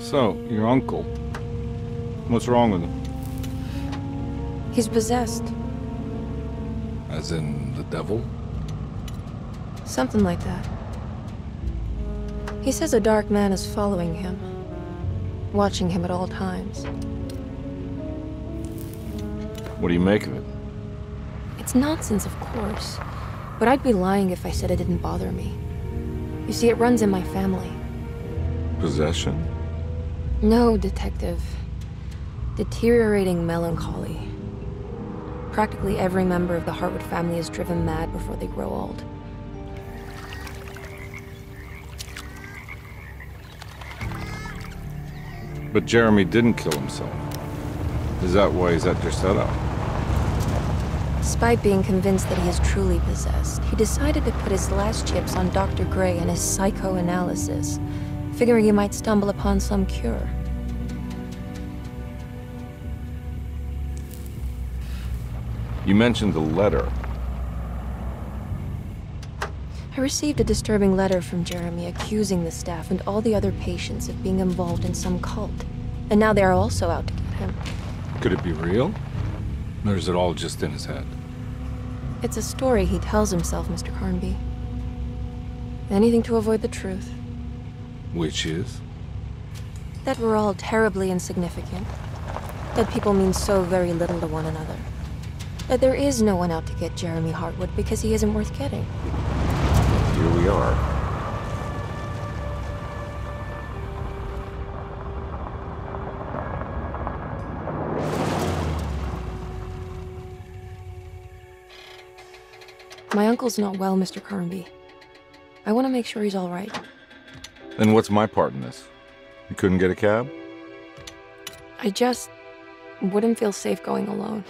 So, your uncle. What's wrong with him? He's possessed. As in the devil? Something like that. He says a dark man is following him, watching him at all times. What do you make of it? It's nonsense, of course, but I'd be lying if I said it didn't bother me. You see, it runs in my family. Possession? No, Detective. Deteriorating melancholy. Practically every member of the Hartwood family is driven mad before they grow old. But Jeremy didn't kill himself. Is that why he's at Derceto? Despite being convinced that he is truly possessed, he decided to put his last chips on Dr. Gray and his psychoanalysis, figuring he might stumble upon some cure. You mentioned the letter. I received a disturbing letter from Jeremy accusing the staff and all the other patients of being involved in some cult. And now they are also out to get him. Could it be real? Or is it all just in his head? It's a story he tells himself, Mr. Carnby. Anything to avoid the truth. Which is? That we're all terribly insignificant. That people mean so very little to one another. That there is no one out to get Jeremy Hartwood because he isn't worth getting. Here we are. My uncle's not well, Mr. Carnby. I want to make sure he's all right. Then what's my part in this? You couldn't get a cab? I just wouldn't feel safe going alone.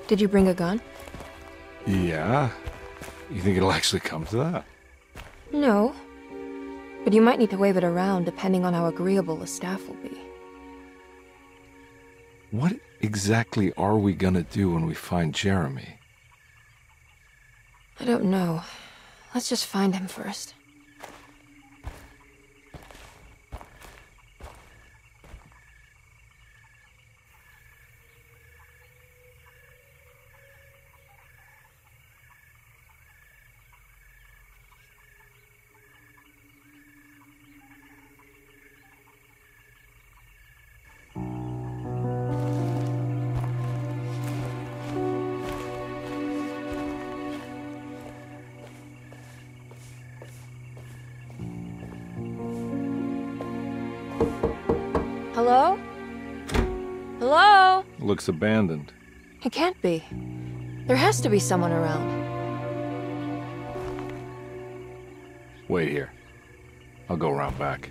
Did you bring a gun? Yeah. You think it'll actually come to that? No. But you might need to wave it around depending on how agreeable the staff will be. What exactly are we gonna do when we find Jeremy? I don't know. Let's just find him first. Hello? Hello? Looks abandoned. It can't be. There has to be someone around. Wait here. I'll go around back.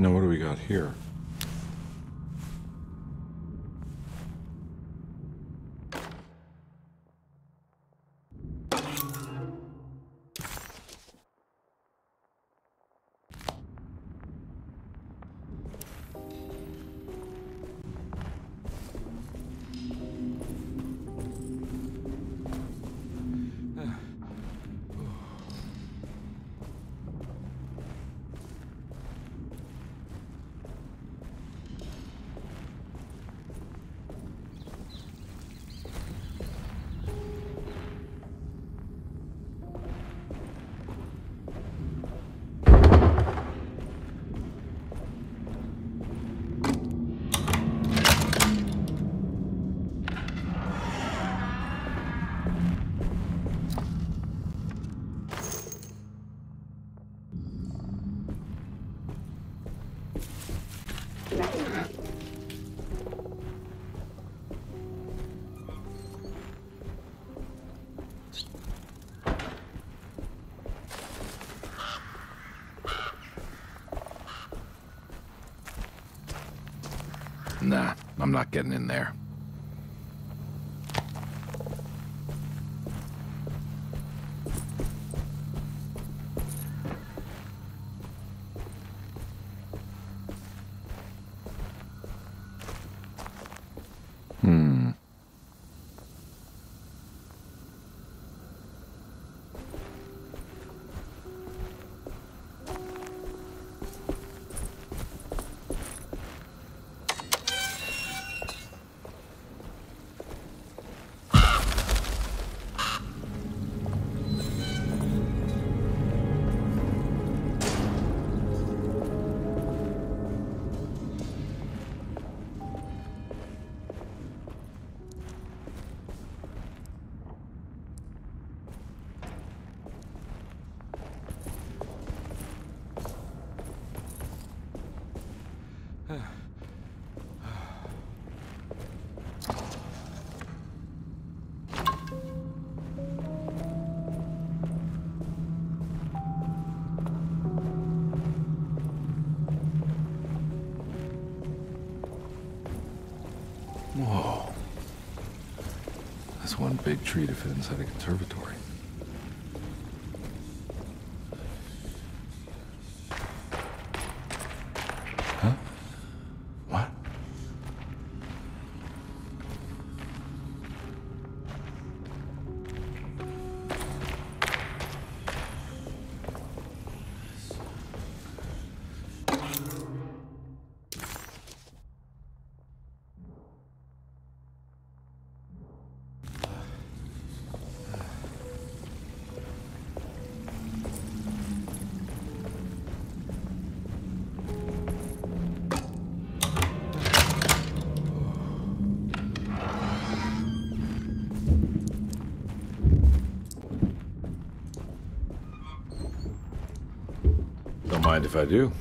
Now what do we got here? Nah, I'm not getting in there. Whoa. That's one big tree to fit inside a conservatory. Huh? What? Don't mind if I do.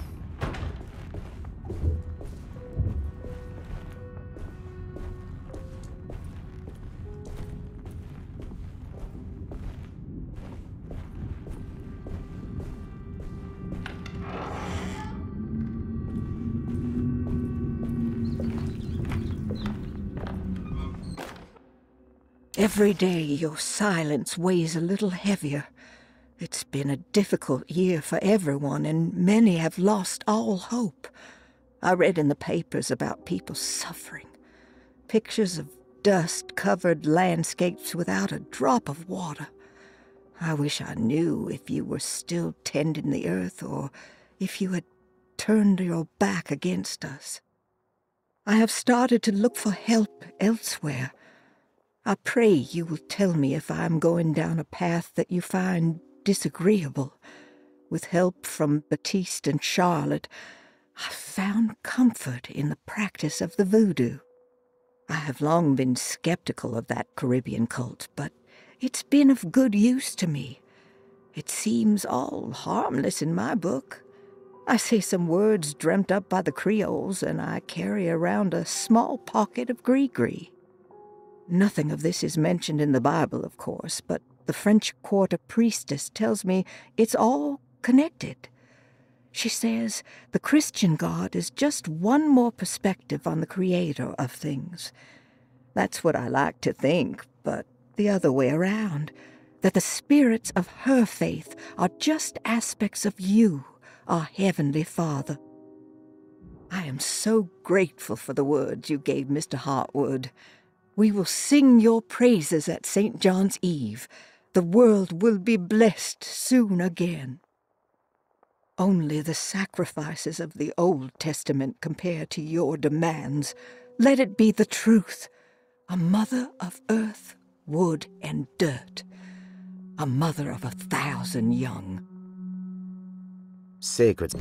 Every day your silence weighs a little heavier. It's been a difficult year for everyone, and many have lost all hope. I read in the papers about people suffering. Pictures of dust-covered landscapes without a drop of water. I wish I knew if you were still tending the earth or if you had turned your back against us. I have started to look for help elsewhere. I pray you will tell me if I am going down a path that you find disagreeable. With help from Baptiste and Charlotte, I found comfort in the practice of the voodoo. I have long been skeptical of that Caribbean cult, but it's been of good use to me. It seems all harmless in my book. I say some words dreamt up by the Creoles, and I carry around a small pocket of gris-gris. Nothing of this is mentioned in the Bible, of course, but the French Quarter priestess tells me it's all connected. She says the Christian God is just one more perspective on the creator of things. That's what I like to think, but the other way around, that the spirits of her faith are just aspects of you, our Heavenly Father. I am so grateful for the words you gave Mr. Hartwood. We will sing your praises at St. John's Eve. The world will be blessed soon again. Only the sacrifices of the Old Testament compare to your demands. Let it be the truth. A mother of earth, wood, and dirt. A mother of 1,000 young. Sacred.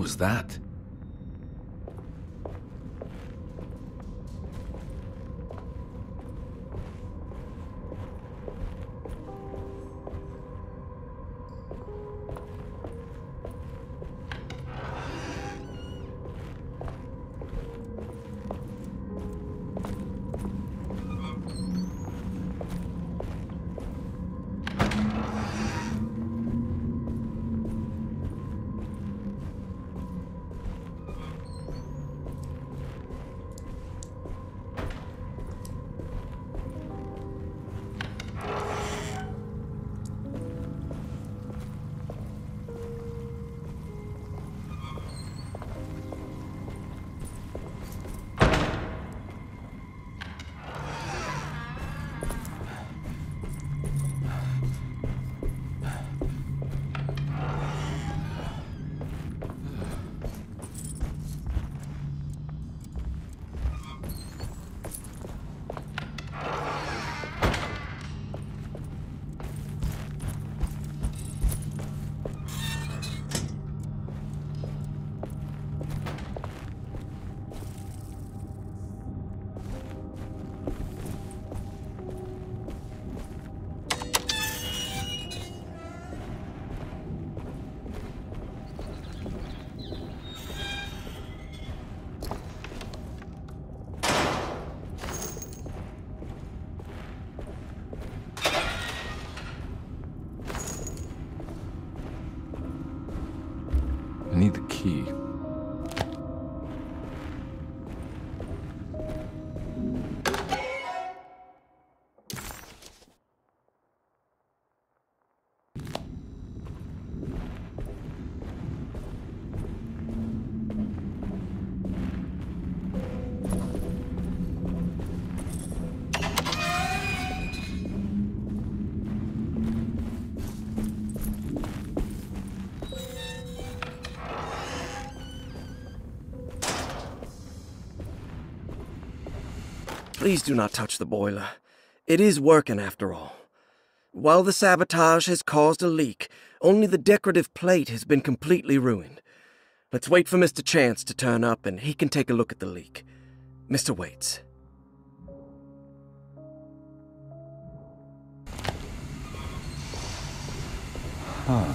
was that? I need the key. Please do not touch the boiler. It is working after all. While the sabotage has caused a leak, only the decorative plate has been completely ruined. Let's wait for Mr. Chance to turn up and he can take a look at the leak. Mr. Waits. Huh.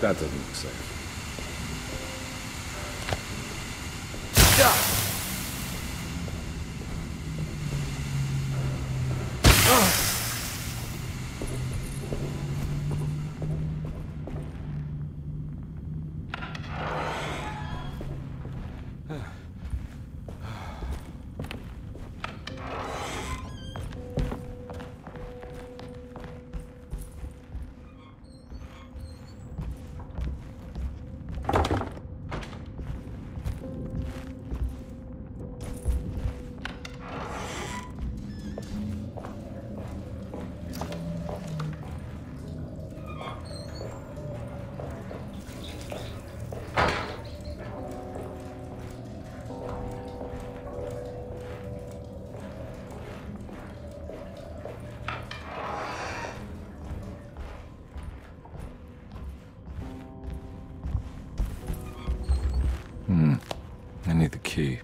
That doesn't look safe. I need the key.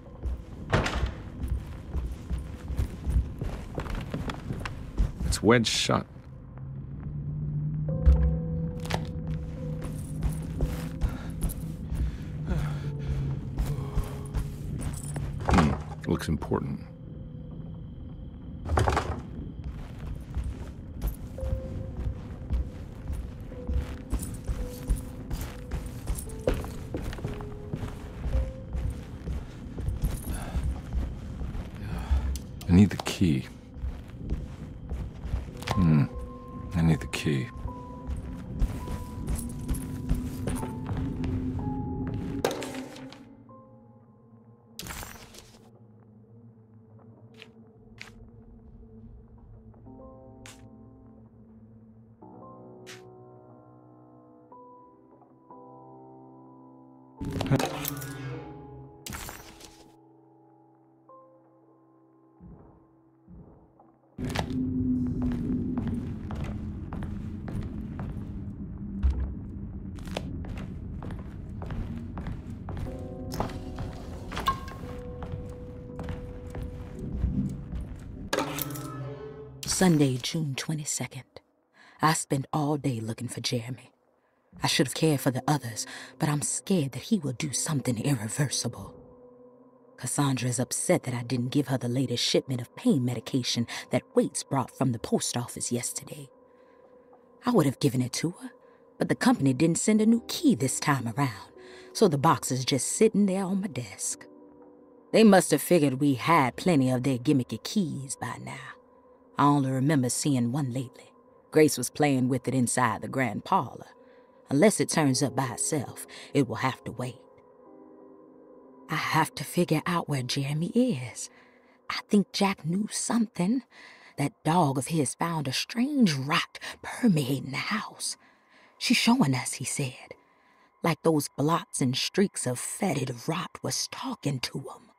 It's wedged shut. Looks important. I need the key. I need the key. Sunday, June 22nd. I spent all day looking for Jeremy. I should have cared for the others, but I'm scared that he will do something irreversible. Cassandra is upset that I didn't give her the latest shipment of pain medication that Waits brought from the post office yesterday. I would have given it to her, but the company didn't send a new key this time around, so the box is just sitting there on my desk. They must have figured we had plenty of their gimmicky keys by now. I only remember seeing one lately. Grace was playing with it inside the grand parlor. Unless it turns up by itself, it will have to wait. I have to figure out where Jeremy is. I think Jack knew something. That dog of his found a strange rot permeating the house. She's showing us, he said. Like those blots and streaks of fetid rot was talking to him.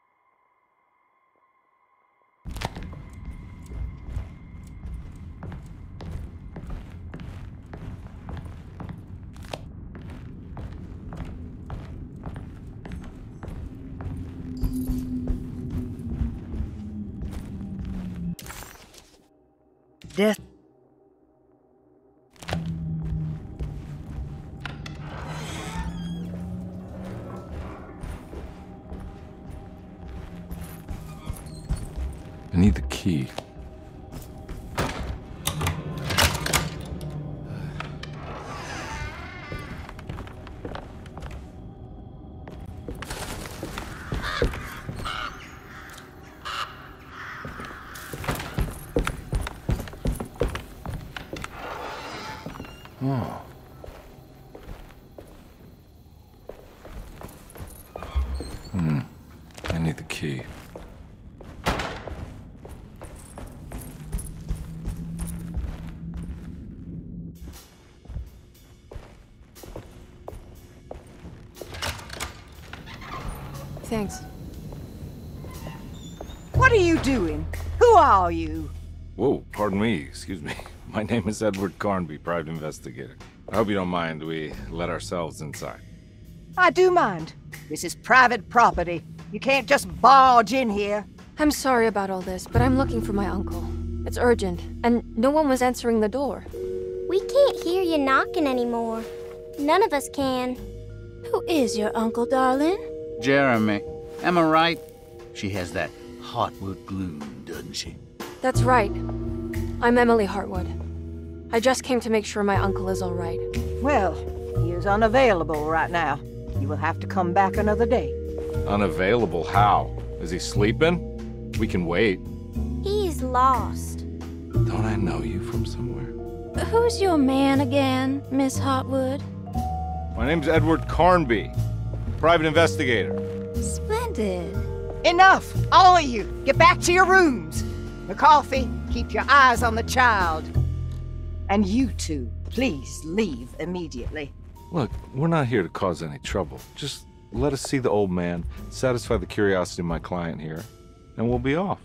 Death. I need the key. Oh. I need the key. Thanks. What are you doing? Who are you? Whoa, pardon me, excuse me. My name is Edwarda Carnby, private investigator. I hope you don't mind we let ourselves inside. I do mind. This is private property. You can't just barge in here. I'm sorry about all this, but I'm looking for my uncle. It's urgent, and no one was answering the door. We can't hear you knocking anymore. None of us can. Who is your uncle, darling? Jeremy. Am I right? She has that Hartwood gloom, doesn't she? That's right. I'm Emily Hartwood. I just came to make sure my uncle is all right. Well, he is unavailable right now. You will have to come back another day. Unavailable how? Is he sleeping? We can wait. He's lost. Don't I know you from somewhere? Who's your man again, Miss Hartwood? My name's Edwarda Carnby, private investigator. Splendid. Enough! All of you! Get back to your rooms! McCarthy, keep your eyes on the child. And you two, please leave immediately. Look, we're not here to cause any trouble. Just let us see the old man, satisfy the curiosity of my client here, and we'll be off.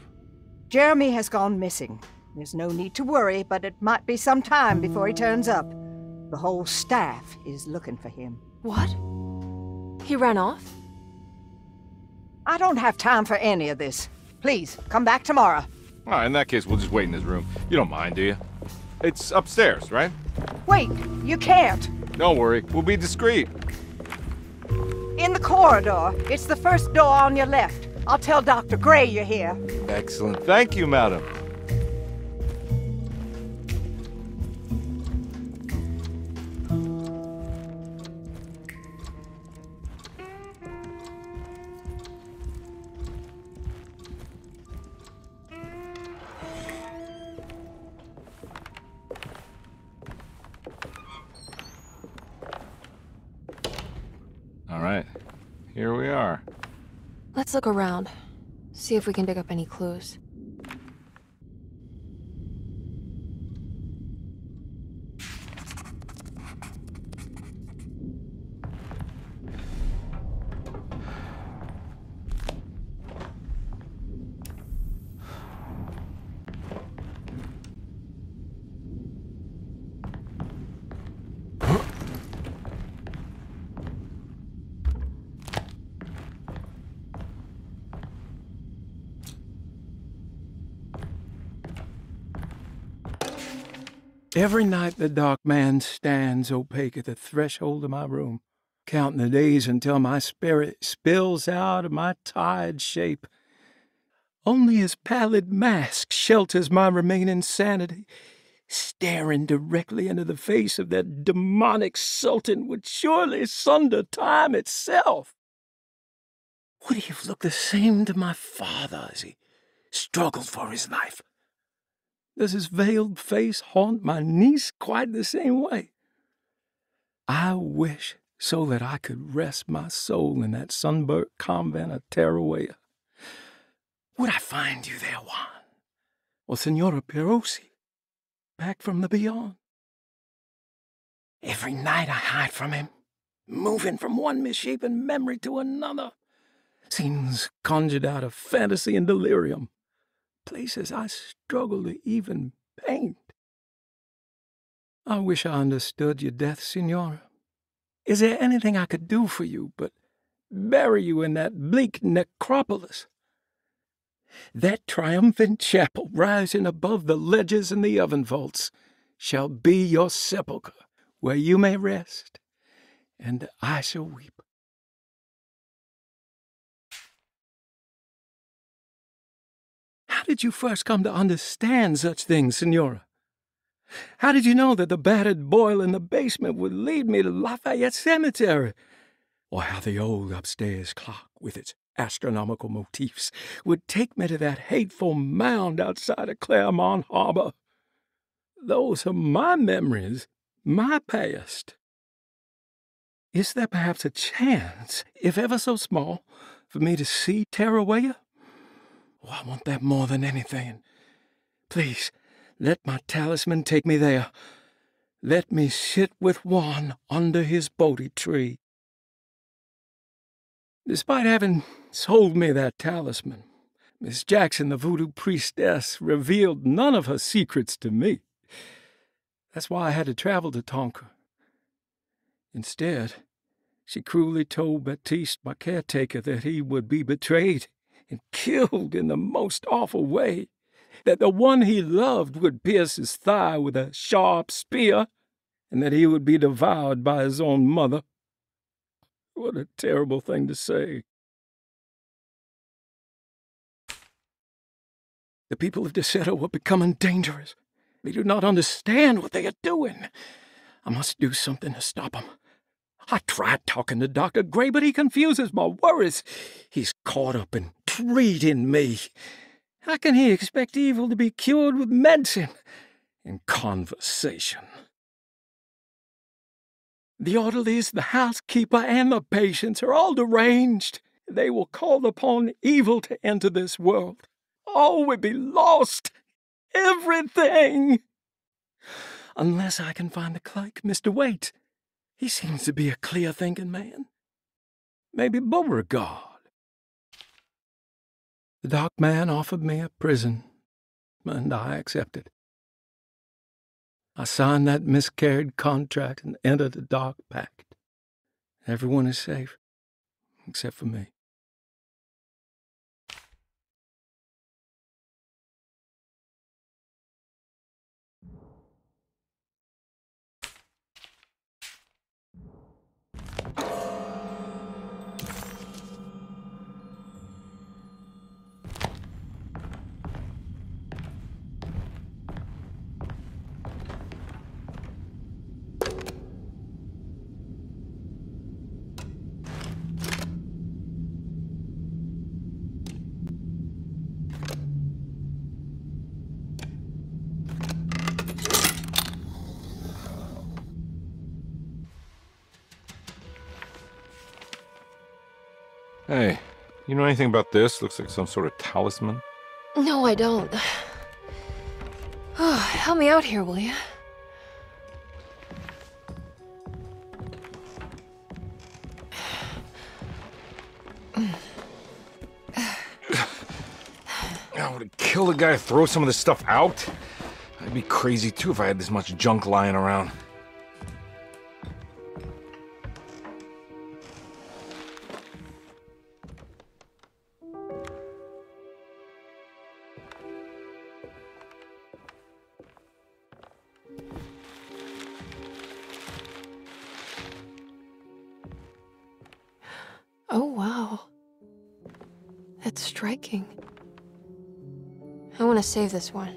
Jeremy has gone missing. There's no need to worry, but it might be some time before he turns up. The whole staff is looking for him. What? He ran off? I don't have time for any of this. Please, come back tomorrow. All right, in that case, we'll just wait in his room. You don't mind, do you? It's upstairs, right? Wait, you can't. Don't worry, we'll be discreet. In the corridor. It's the first door on your left. I'll tell Dr. Gray you're here. Excellent. Thank you, madam. All right, here we are. Let's look around. See if we can dig up any clues. Every night the dark man stands opaque at the threshold of my room, counting the days until my spirit spills out of my tired shape. Only his pallid mask shelters my remaining sanity. Staring directly into the face of that demonic sultan would surely sunder time itself. Would he have looked the same to my father as he struggled for his life? Does his veiled face haunt my niece quite the same way? I wish so that I could rest my soul in that sunburnt convent of Tarawea. Would I find you there, Juan? Or Senora Perosi, back from the beyond? Every night I hide from him, moving from one misshapen memory to another. Scenes conjured out of fantasy and delirium. Places I struggle to even paint. I wish I understood your death, Signora. Is there anything I could do for you but bury you in that bleak necropolis? That triumphant chapel rising above the ledges and the oven vaults shall be your sepulchre, where you may rest, and I shall weep. How did you first come to understand such things, Senora? How did you know that the battered boiler in the basement would lead me to Lafayette Cemetery? Or how the old upstairs clock, with its astronomical motifs, would take me to that hateful mound outside of Claremont Harbor? Those are my memories, my past. Is there perhaps a chance, if ever so small, for me to see Tarawea? Oh, I want that more than anything. Please, let my talisman take me there. Let me sit with Juan under his Bodhi tree. Despite having sold me that talisman, Miss Jackson, the voodoo priestess, revealed none of her secrets to me. That's why I had to travel to Tonka. Instead, she cruelly told Baptiste, my caretaker, that he would be betrayed and killed in the most awful way, that the one he loved would pierce his thigh with a sharp spear, and that he would be devoured by his own mother. What a terrible thing to say. The people of Derceto are becoming dangerous. They do not understand what they are doing. I must do something to stop them. I tried talking to Dr. Gray, but he confuses my worries. He's caught up in treating me. How can he expect evil to be cured with medicine and conversation? The orderlies, the housekeeper, and the patients are all deranged. They will call upon evil to enter this world. All will be lost. Everything. Unless I can find the clerk, Mr. Waite. He seems to be a clear-thinking man. Maybe Beauregard. The dark man offered me a prison, and I accepted. I signed that miscarried contract and entered the dark pact. Everyone is safe, except for me. Hey, you know anything about this? Looks like some sort of talisman. No, I don't. Oh, help me out here, will you? I would kill the guy to throw some of this stuff out. I'd be crazy too if I had this much junk lying around. Oh, wow. That's striking. I want to save this one.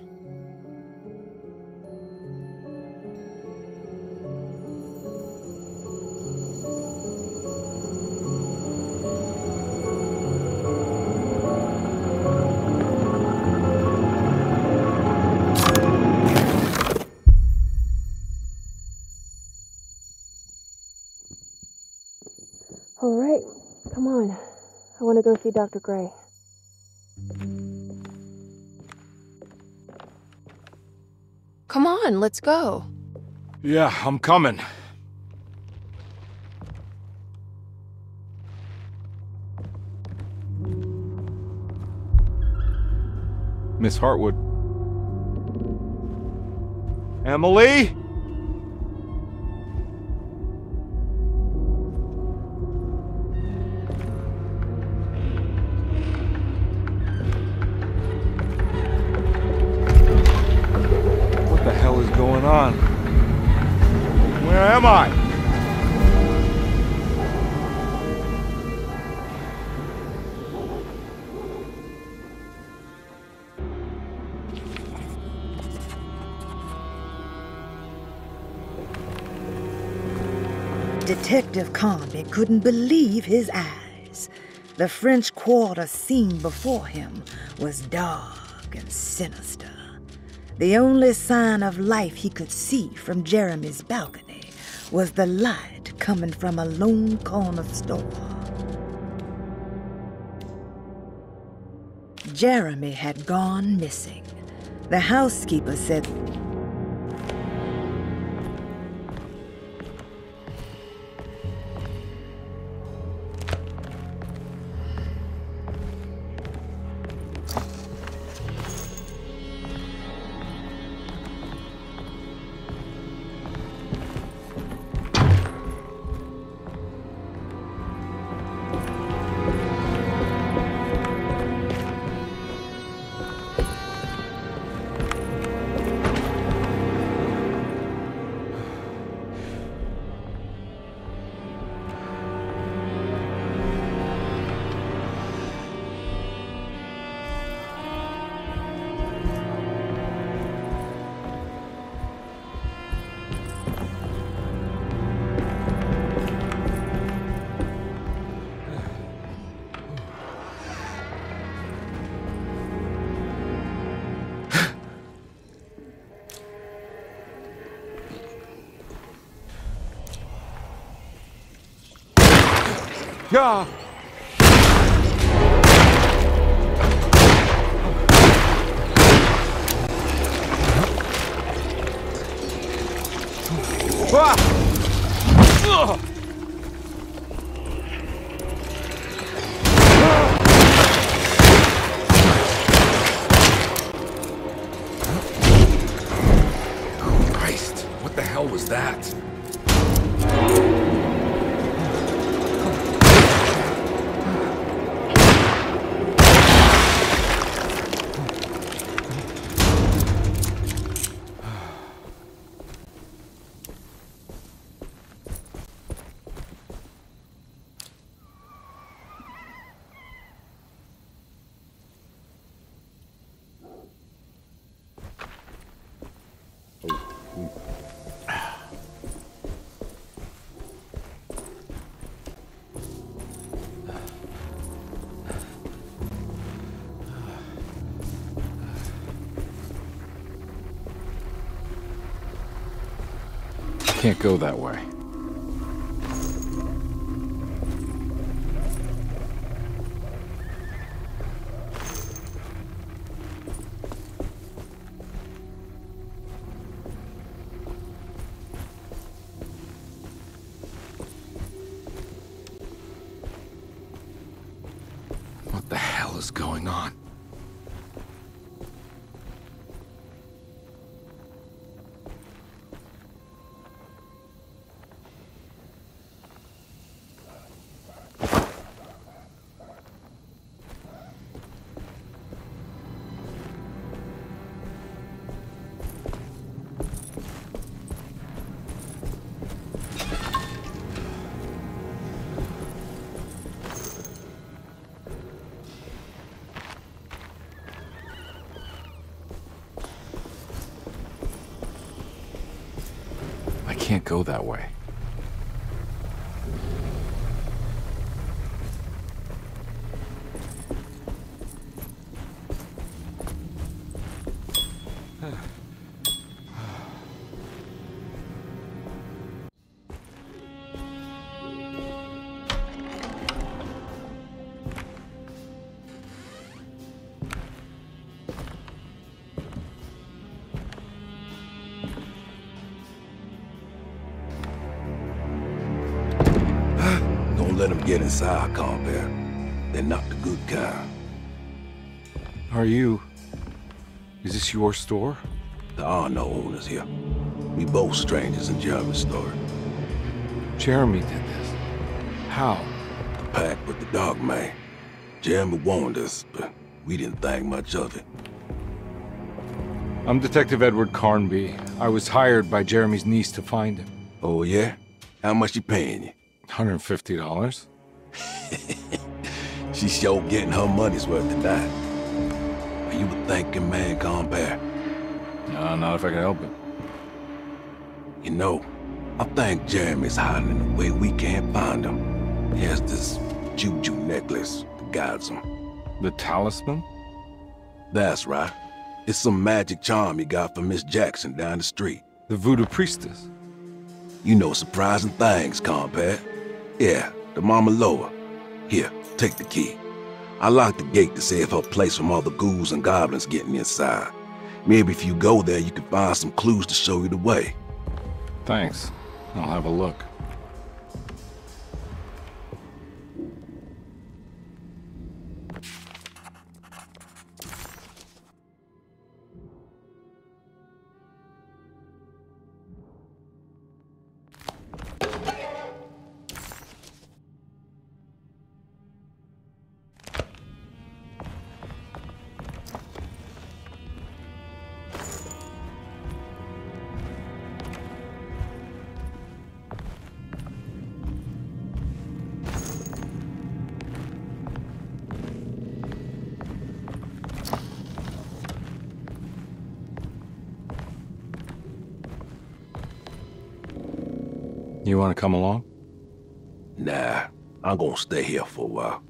All right, come on. I want to go see Dr. Gray. Come on, let's go. Yeah, I'm coming. Miss Hartwood. Emily? On. Where am I? Detective Carnby couldn't believe his eyes. The French Quarter scene before him was dark and sinister. The only sign of life he could see from Jeremy's balcony was the light coming from a lone corner store. Jeremy had gone missing. The housekeeper said Yeah. Ah! Ugh! Christ, what the hell was that? Can't go that way. What the hell is going on? can't go that way. Let them get inside, compare. They're not the good kind. Is this your store? There are no owners here. We both strangers in Jeremy's story. Jeremy did this. How? The pact with the dog man. Jeremy warned us, but we didn't think much of it. I'm Detective Edwarda Carnby. I was hired by Jeremy's niece to find him. Oh, yeah? How much you paying you? $150. She's sure getting her money's worth tonight. Are you a thinking man, compare? No, not if I can help it. You know, I think Jeremy's hiding in a way we can't find him. He has this juju necklace that guides him. The talisman? That's right. It's some magic charm he got from Miss Jackson down the street. The voodoo priestess? You know surprising things, compare. Yeah, the Mama Loa. Here, take the key. I locked the gate to save her place from all the ghouls and goblins getting inside. Maybe if you go there, you can find some clues to show you the way. Thanks. I'll have a look. You want to come along? Nah, I'm gonna stay here for a while.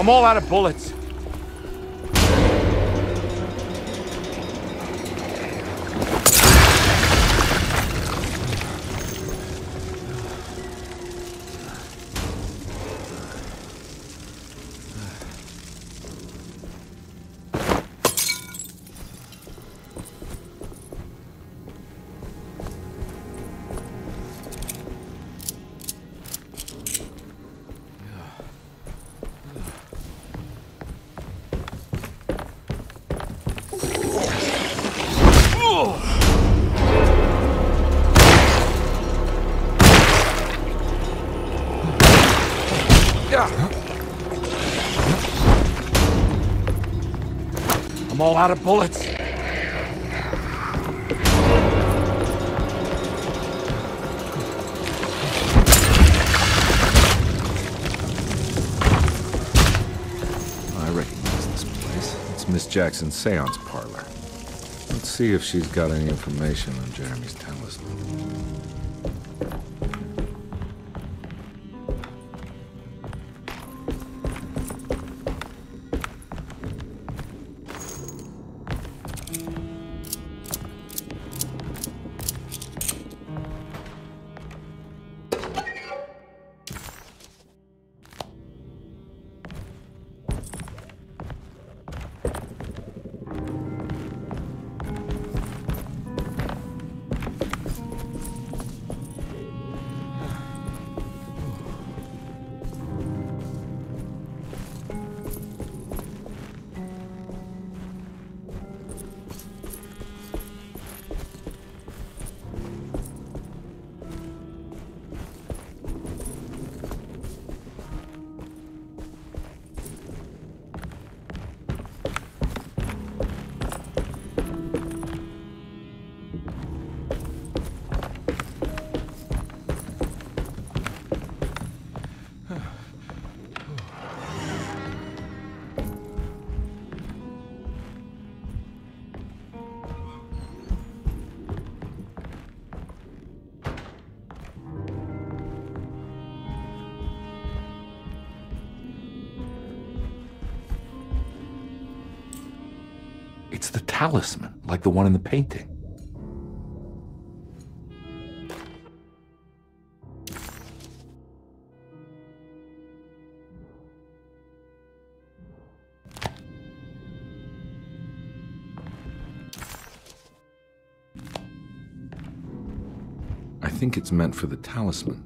I'm all out of bullets. I'm all out of bullets. I recognize this place. It's Miss Jackson's seance parlor. Let's see if she's got any information on Jeremy's talisman. It's the talisman, like the one in the painting. I think it's meant for the talisman.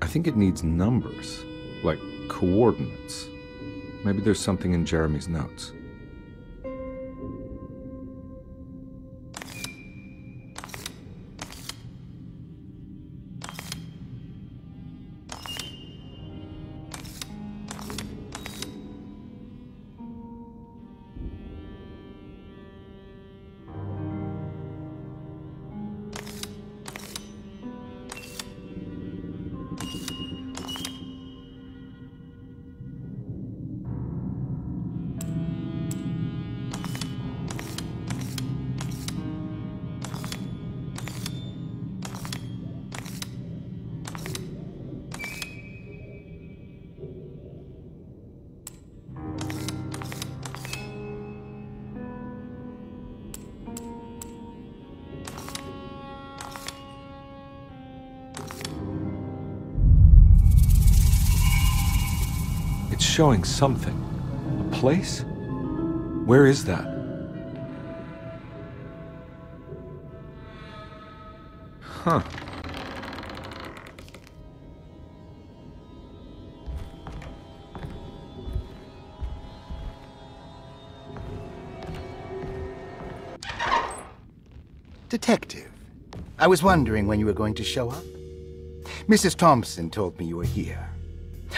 I think it needs numbers, like coordinates. Maybe there's something in Jeremy's notes. It's showing something. A place? Where is that? Huh. Detective, I was wondering when you were going to show up. Mrs. Thompson told me you were here.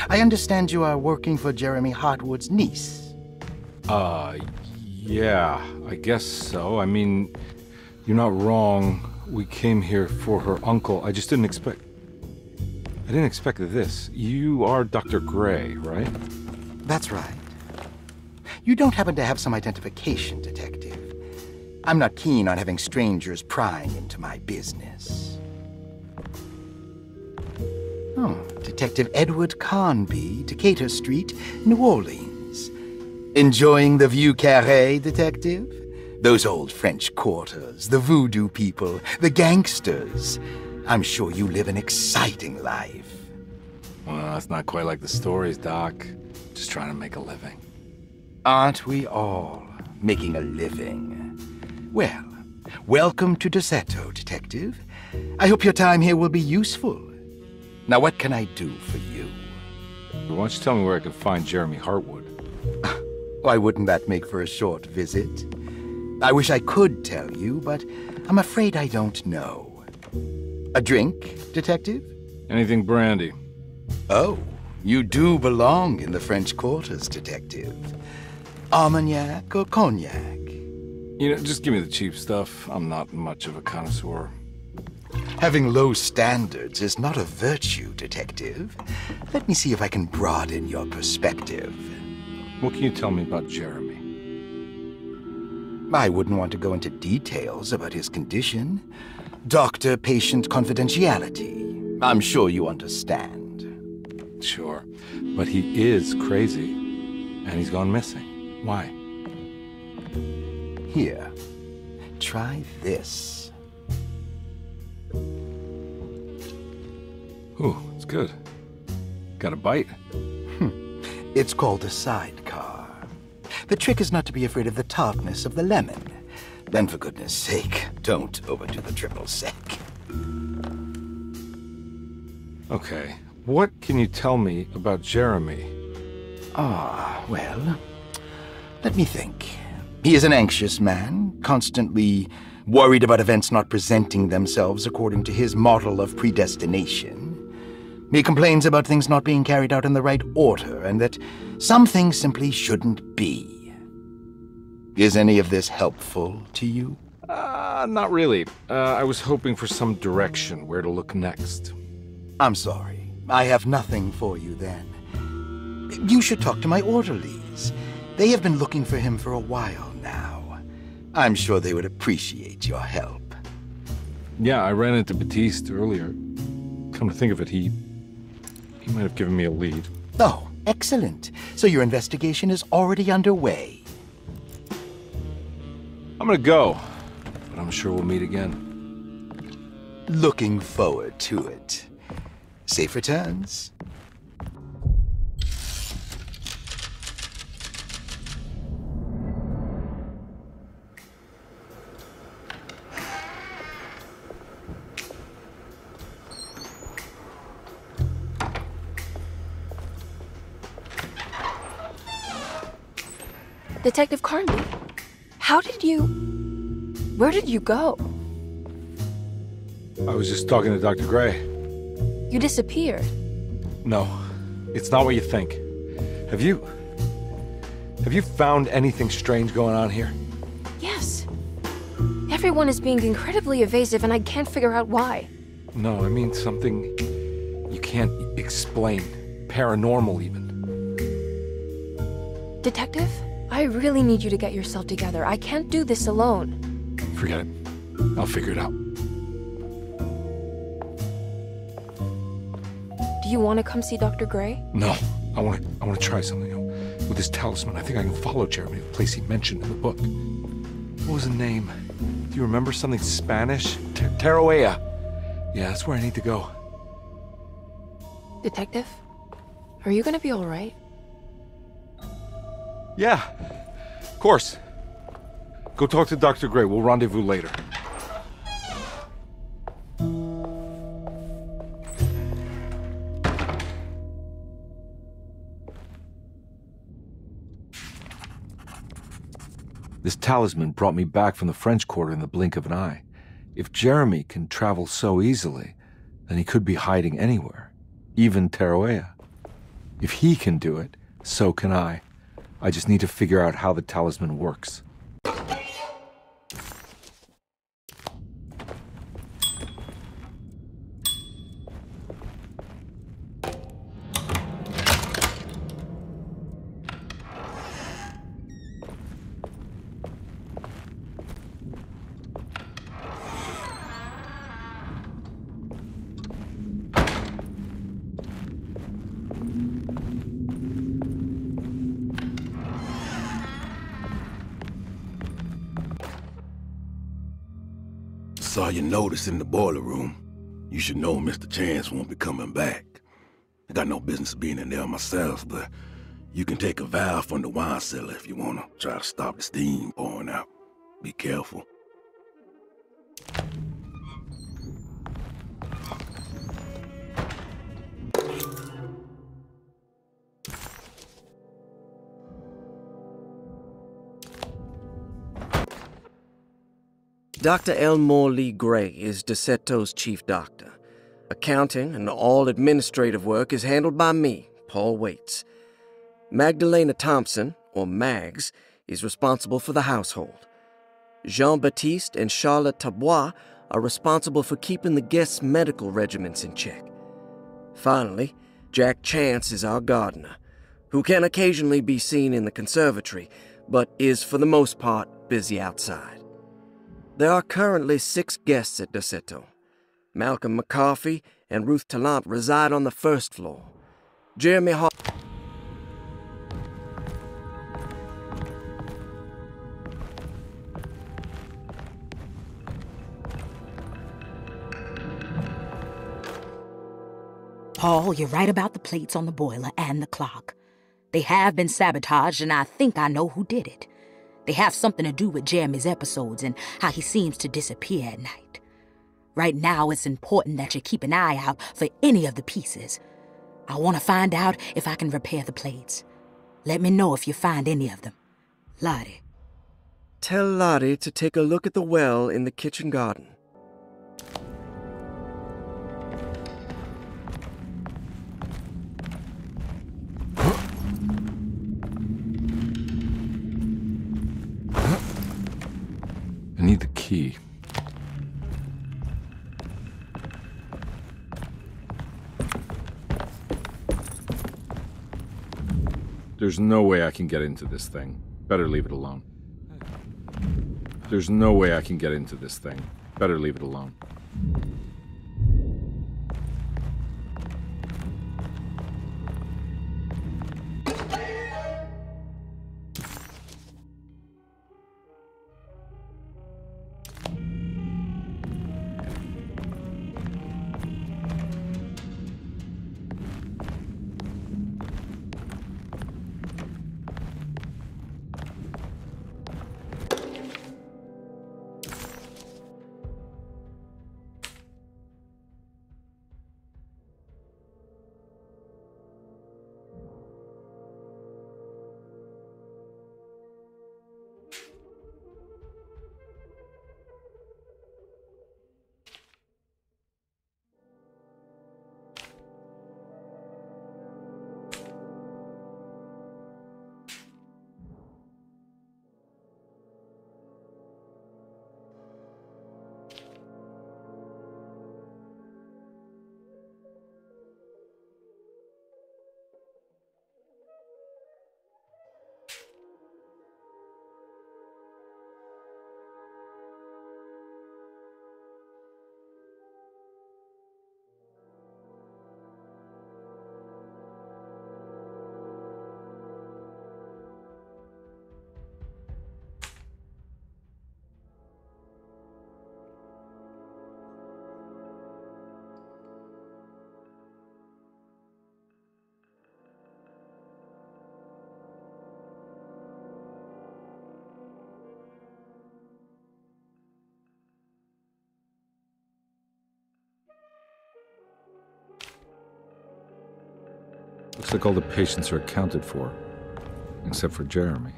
I understand you are working for Jeremy Hartwood's niece. Yeah, I guess so. I mean, you're not wrong. We came here for her uncle. I just didn't expect... I didn't expect this. You are Dr. Gray, right? That's right. You don't happen to have some identification, Detective. I'm not keen on having strangers prying into my business. Oh, Detective Edwarda Carnby, Decatur Street, New Orleans. Enjoying the Vieux Carré, Detective? Those old French quarters, the voodoo people, the gangsters. I'm sure you live an exciting life. Well, that's not quite like the stories, Doc. Just trying to make a living. Aren't we all making a living? Well, welcome to Derceto, Detective. I hope your time here will be useful. Now, what can I do for you? Why don't you tell me where I can find Jeremy Hartwood? Why wouldn't that make for a short visit? I wish I could tell you, but I'm afraid I don't know. A drink, Detective? Anything brandy. Oh, you do belong in the French quarters, Detective. Armagnac or cognac? You know, just give me the cheap stuff. I'm not much of a connoisseur. Having low standards is not a virtue, Detective. Let me see if I can broaden your perspective. What can you tell me about Jeremy? I wouldn't want to go into details about his condition. Doctor-patient confidentiality. I'm sure you understand. Sure, but he is crazy, and he's gone missing. Why? Here, try this. Ooh, it's good. Got a bite? It's called a sidecar. The trick is not to be afraid of the tartness of the lemon. Then, for goodness sake, don't overdo the triple sec. Okay, what can you tell me about Jeremy? Well, let me think. He is an anxious man, constantly worried about events not presenting themselves according to his model of predestination. He complains about things not being carried out in the right order, and that some things simply shouldn't be. Is any of this helpful to you? Not really. I was hoping for some direction, where to look next. I'm sorry. I have nothing for you then. You should talk to my orderlies. They have been looking for him for a while now. I'm sure they would appreciate your help. Yeah, I ran into Batiste earlier. Come to think of it, he might have given me a lead. Oh, excellent. So your investigation is already underway. I'm gonna go, but I'm sure we'll meet again. Looking forward to it. Safe returns. Detective Carnby, where did you go? I was just talking to Dr. Gray. You disappeared. No, it's not what you think. Have you found anything strange going on here? Yes. Everyone is being incredibly evasive and I can't figure out why. No, I mean something you can't explain. Paranormal, even. Detective, I really need you to get yourself together. I can't do this alone. Forget it. I'll figure it out. Do you want to come see Dr. Gray? No, I want to try something. With this talisman, I think I can follow Jeremy to the place he mentioned in the book. What was the name? Do you remember something Spanish? Teruella. Yeah, that's where I need to go. Detective, are you gonna be all right? Yeah, of course. Go talk to Dr. Gray. We'll rendezvous later. This talisman brought me back from the French Quarter in the blink of an eye. If Jeremy can travel so easily, then he could be hiding anywhere, even Tarawea. If he can do it, so can I. I just need to figure out how the talisman works. Saw your notice in the boiler room. You should know Mr. Chance won't be coming back. I got no business being in there myself, but you can take a valve from the wine cellar if you want to try to stop the steam pouring out. Be careful. Dr. Elmore Lee Gray is Derceto's chief doctor. Accounting and all administrative work is handled by me, Paul Waits. Magdalena Thompson, or Mags, is responsible for the household. Jean-Baptiste and Charlotte Tabois are responsible for keeping the guests' medical regimens in check. Finally, Jack Chance is our gardener, who can occasionally be seen in the conservatory, but is for the most part busy outside. There are currently 6 guests at Derceto. Malcolm McCarthy and Ruth Tallant reside on the first floor. Jeremy Paul, you're right about the plates on the boiler and the clock. They have been sabotaged, and I think I know who did it. They have something to do with Jeremy's episodes and how he seems to disappear at night. Right now, it's important that you keep an eye out for any of the pieces. I want to find out if I can repair the plates. Let me know if you find any of them. Lottie. Tell Lottie to take a look at the well in the kitchen garden. I need the key. There's no way I can get into this thing. Better leave it alone. There's no way I can get into this thing. Better leave it alone. Looks like all the patients are accounted for, except for Jeremy.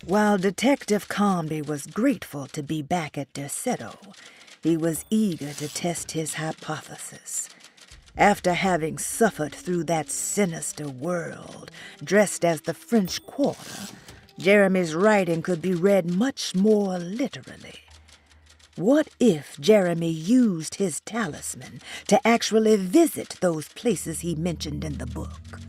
While Detective Carnby was grateful to be back at Derceto, he was eager to test his hypothesis. After having suffered through that sinister world, dressed as the French Quarter, Jeremy's writing could be read much more literally. What if Jeremy used his talisman to actually visit those places he mentioned in the book?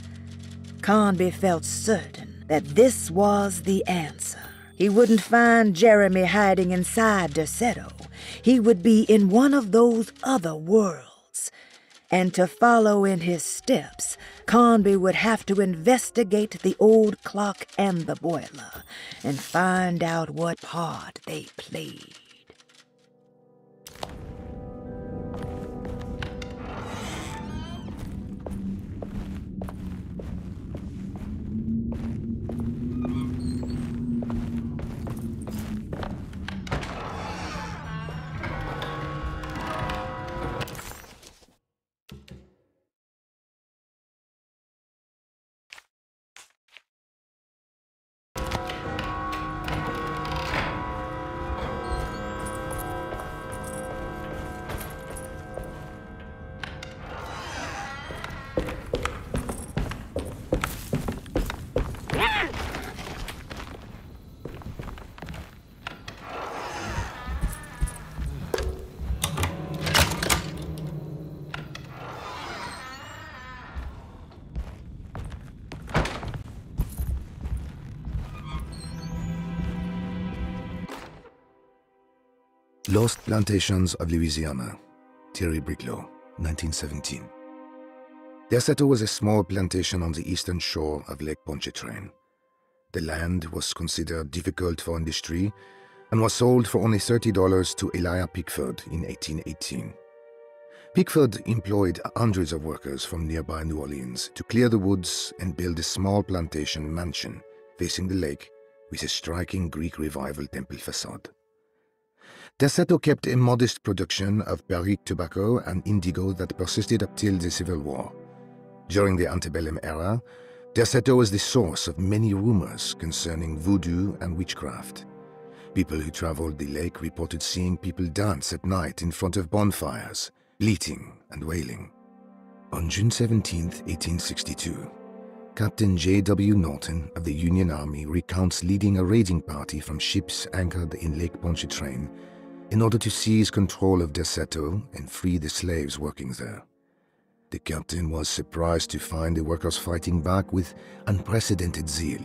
Carnby felt certain that this was the answer. He wouldn't find Jeremy hiding inside Derceto. He would be in one of those other worlds. And to follow in his steps, Carnby would have to investigate the old clock and the boiler and find out what part they played. Lost Plantations of Louisiana, Thierry Briclot, 1917. Derceto was a small plantation on the eastern shore of Lake Pontchartrain. The land was considered difficult for industry and was sold for only $30 to Elijah Pickford in 1818. Pickford employed hundreds of workers from nearby New Orleans to clear the woods and build a small plantation mansion facing the lake with a striking Greek Revival temple facade. Derceto kept a modest production of barrique tobacco and indigo that persisted up till the Civil War. During the antebellum era, Derceto was the source of many rumors concerning voodoo and witchcraft. People who traveled the lake reported seeing people dance at night in front of bonfires, bleating and wailing. On June 17, 1862, Captain J.W. Norton of the Union Army recounts leading a raiding party from ships anchored in Lake Pontchartrain in order to seize control of Derceto and free the slaves working there. The captain was surprised to find the workers fighting back with unprecedented zeal.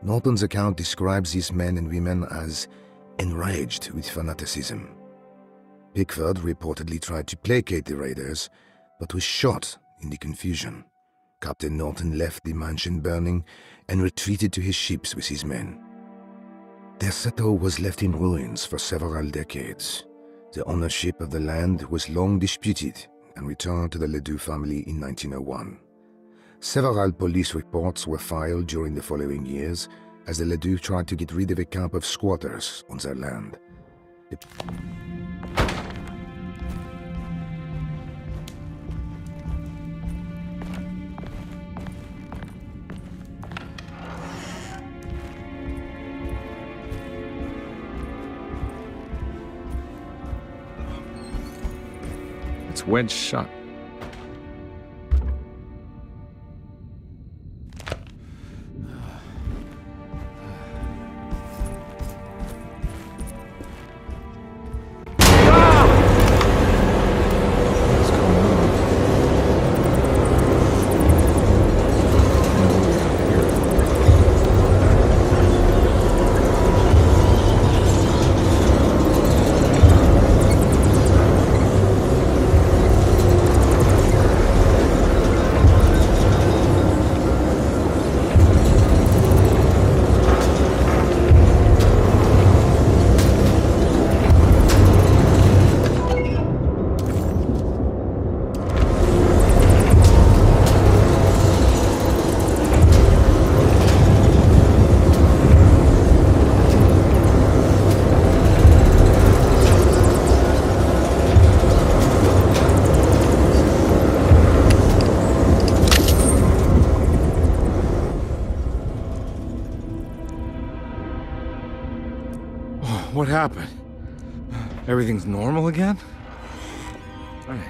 Norton's account describes these men and women as enraged with fanaticism. Pickford reportedly tried to placate the raiders, but was shot in the confusion. Captain Norton left the mansion burning and retreated to his ships with his men. Derceto was left in ruins for several decades. The ownership of the land was long disputed and returned to the Ledoux family in 1901. Several police reports were filed during the following years as the Ledoux tried to get rid of a camp of squatters on their land. It's wedge shut. happened? Everything's normal again? All right.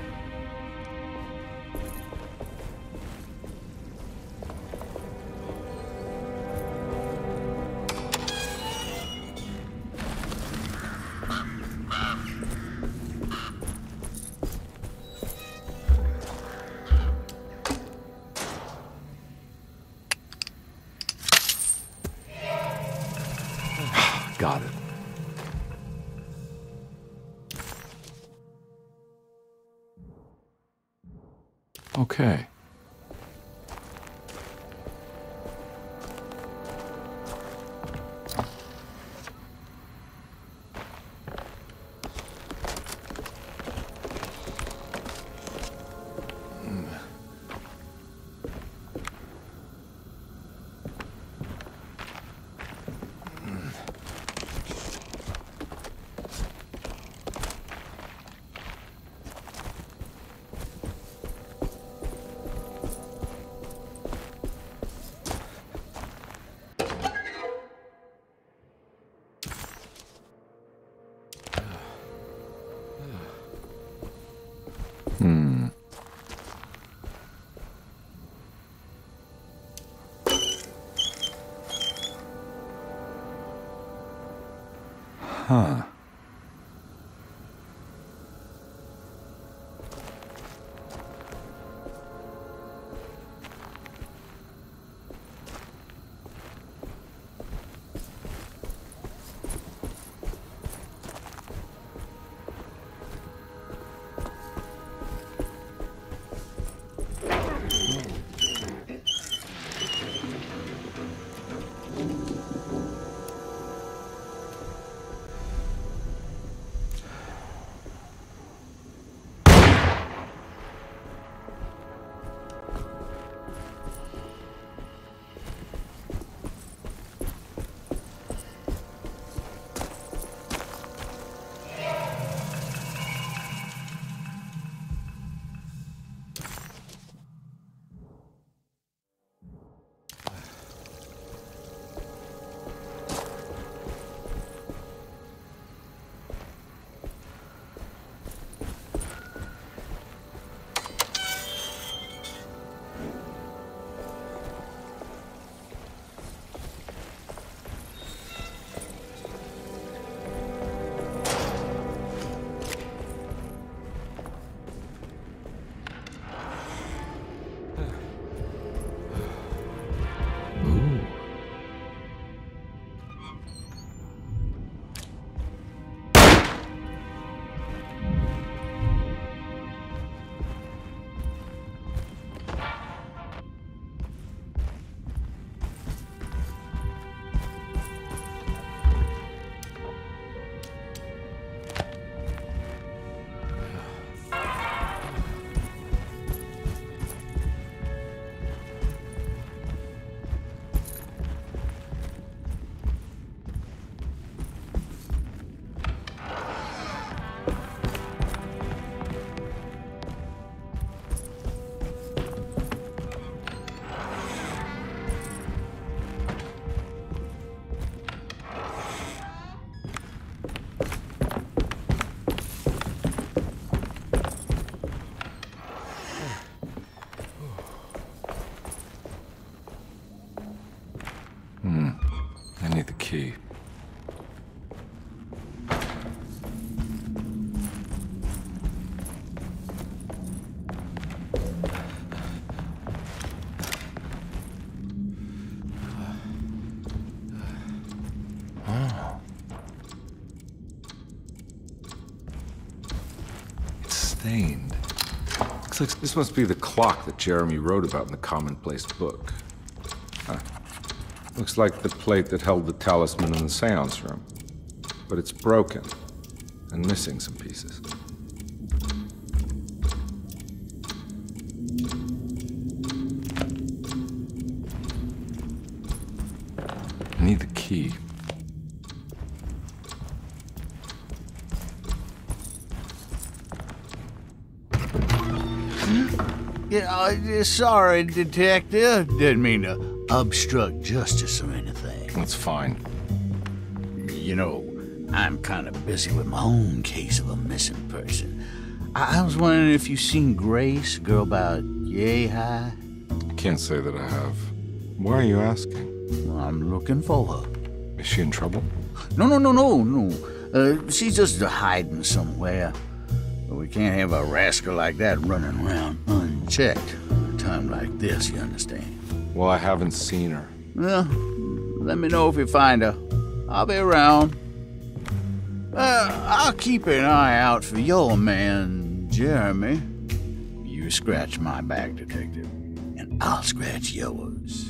Got it. Okay. Huh. I need the key. Oh. It's stained. Looks like this must be the clock that Jeremy wrote about in the commonplace book. Huh. Looks like the plate that held the talisman in the seance room. But it's broken and missing some pieces. I need the key. Yeah, sorry, Detective. Didn't mean to obstruct justice or anything. That's fine. You know, I'm kind of busy with my own case of a missing person. I was wondering if you've seen Grace, a girl about yay high? I can't say that I have. Why are you asking? Well, I'm looking for her. Is she in trouble? No. She's just hiding somewhere. But we can't have a rascal like that running around unchecked. At a time like this, you understand? Well, I haven't seen her. Well, let me know if you find her. I'll be around. I'll keep an eye out for your man, Jeremy. You scratch my back, Detective, and I'll scratch yours.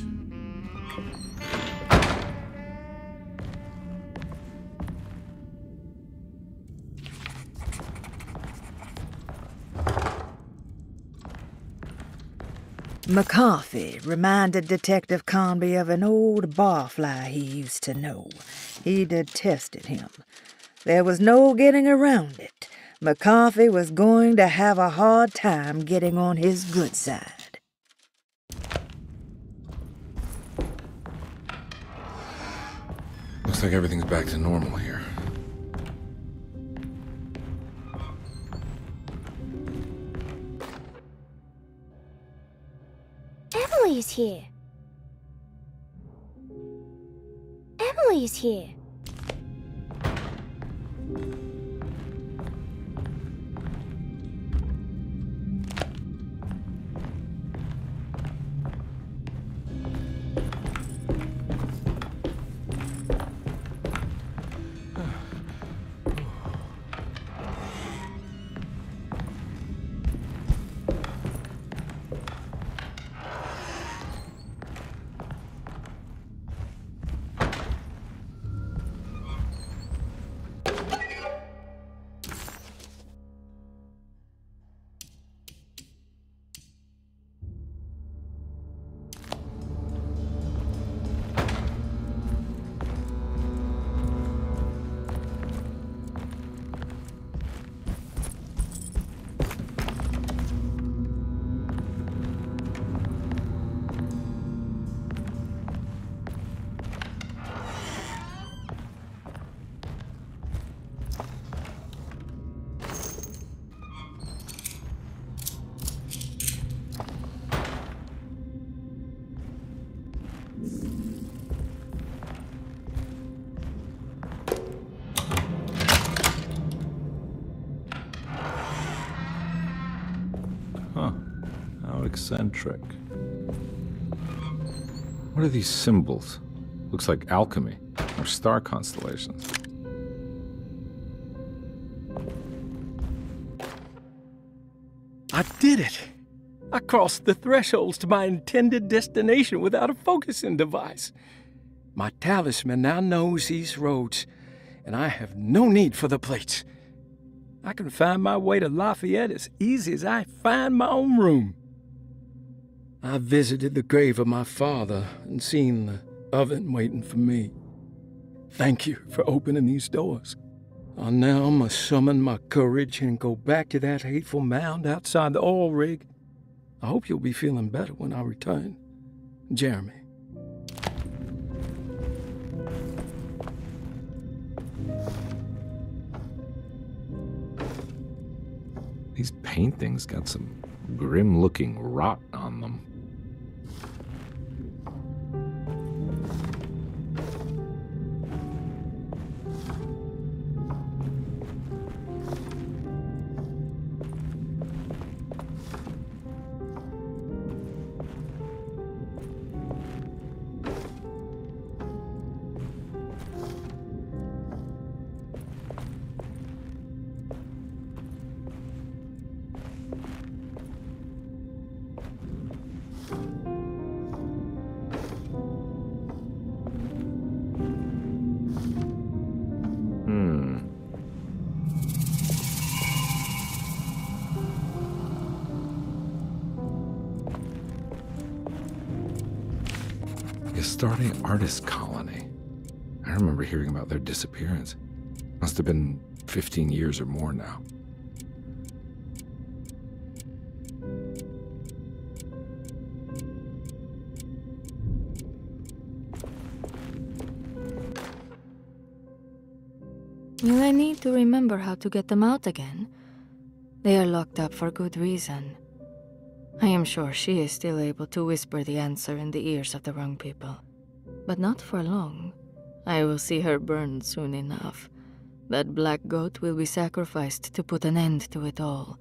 McCarthy reminded Detective Carnby of an old barfly he used to know. He detested him. There was no getting around it. McCarthy was going to have a hard time getting on his good side. Looks like everything's back to normal here. Emily's here. Emily's here. Eccentric. What are these symbols? Looks like alchemy or star constellations. I did it! I crossed the thresholds to my intended destination without a focusing device. My talisman now knows these roads, and I have no need for the plates. I can find my way to Lafayette as easy as I find my own room. I visited the grave of my father and seen the oven waiting for me. Thank you for opening these doors. I now must summon my courage and go back to that hateful mound outside the oil rig. I hope you'll be feeling better when I return. Jeremy. These paintings got some grim-looking rot on them. Starting artist colony. I remember hearing about their disappearance. Must have been 15 years or more now. to remember how to get them out again. They are locked up for good reason. I am sure she is still able to whisper the answer in the ears of the wrong people. But not for long. I will see her burned soon enough. That black goat will be sacrificed to put an end to it all.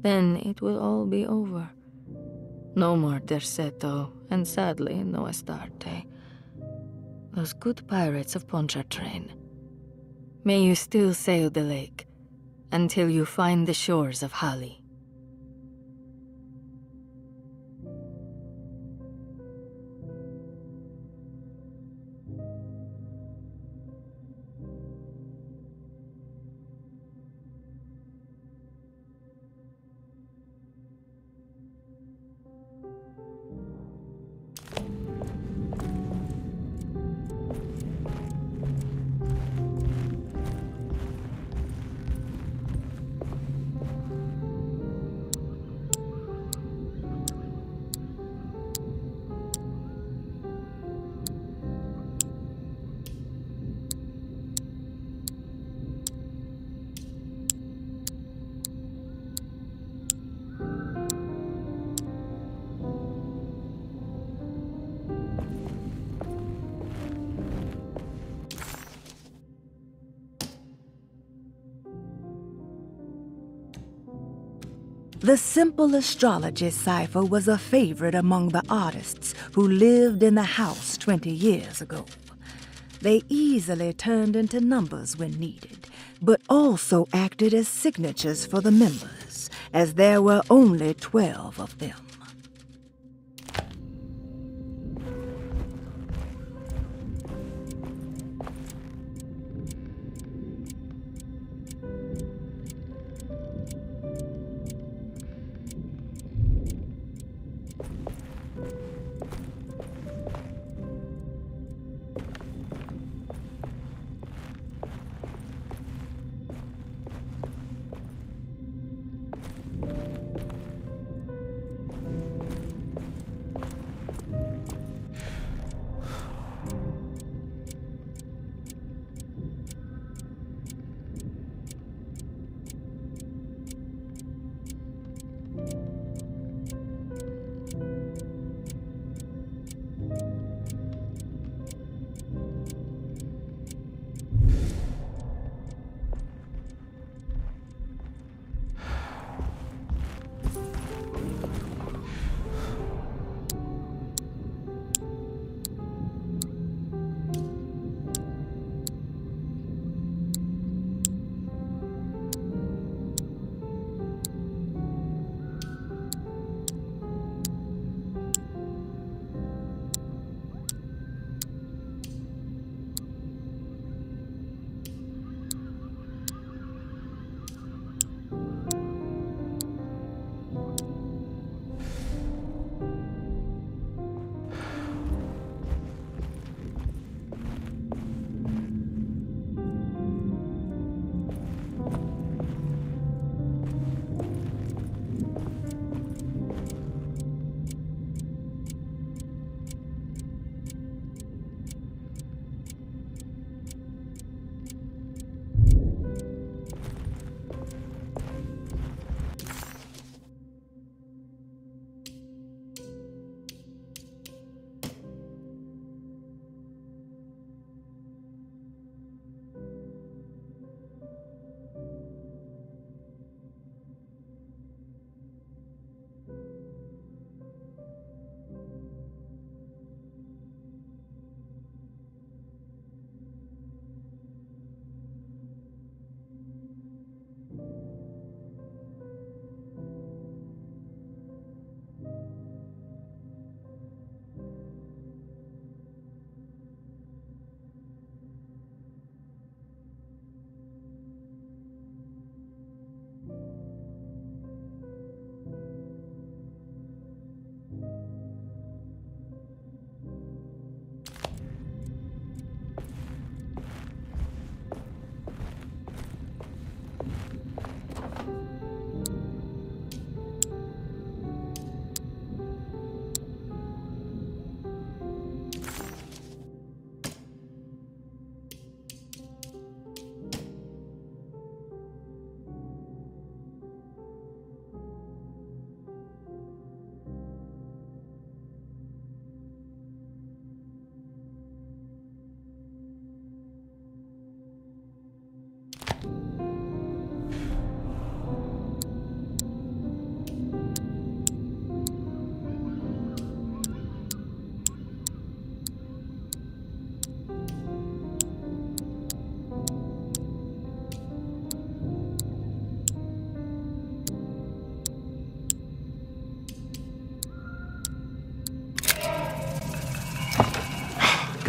Then it will all be over. No more Derceto, and sadly, no Astarte. Those good pirates of Pontchartrain. May you still sail the lake, until you find the shores of Hali. The simple astrology cipher was a favorite among the artists who lived in the house 20 years ago. They easily turned into numbers when needed, but also acted as signatures for the members, as there were only 12 of them.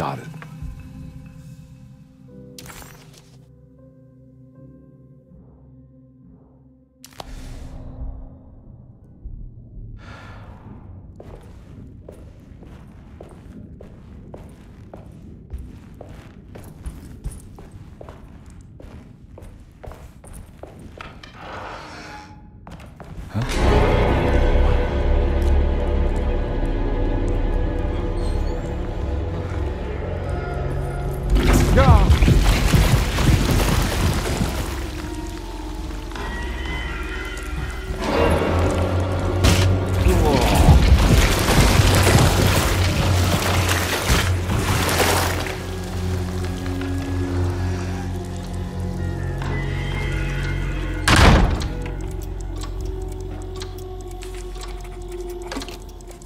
Got it.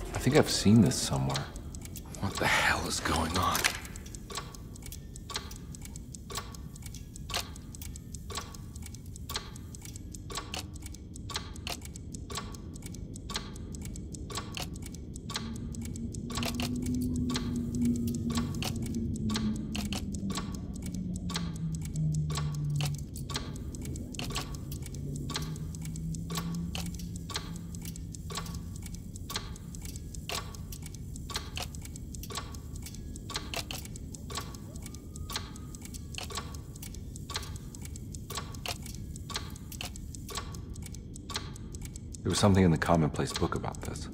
I think I've seen this somewhere. What the hell is going on? There was something in the commonplace book about this.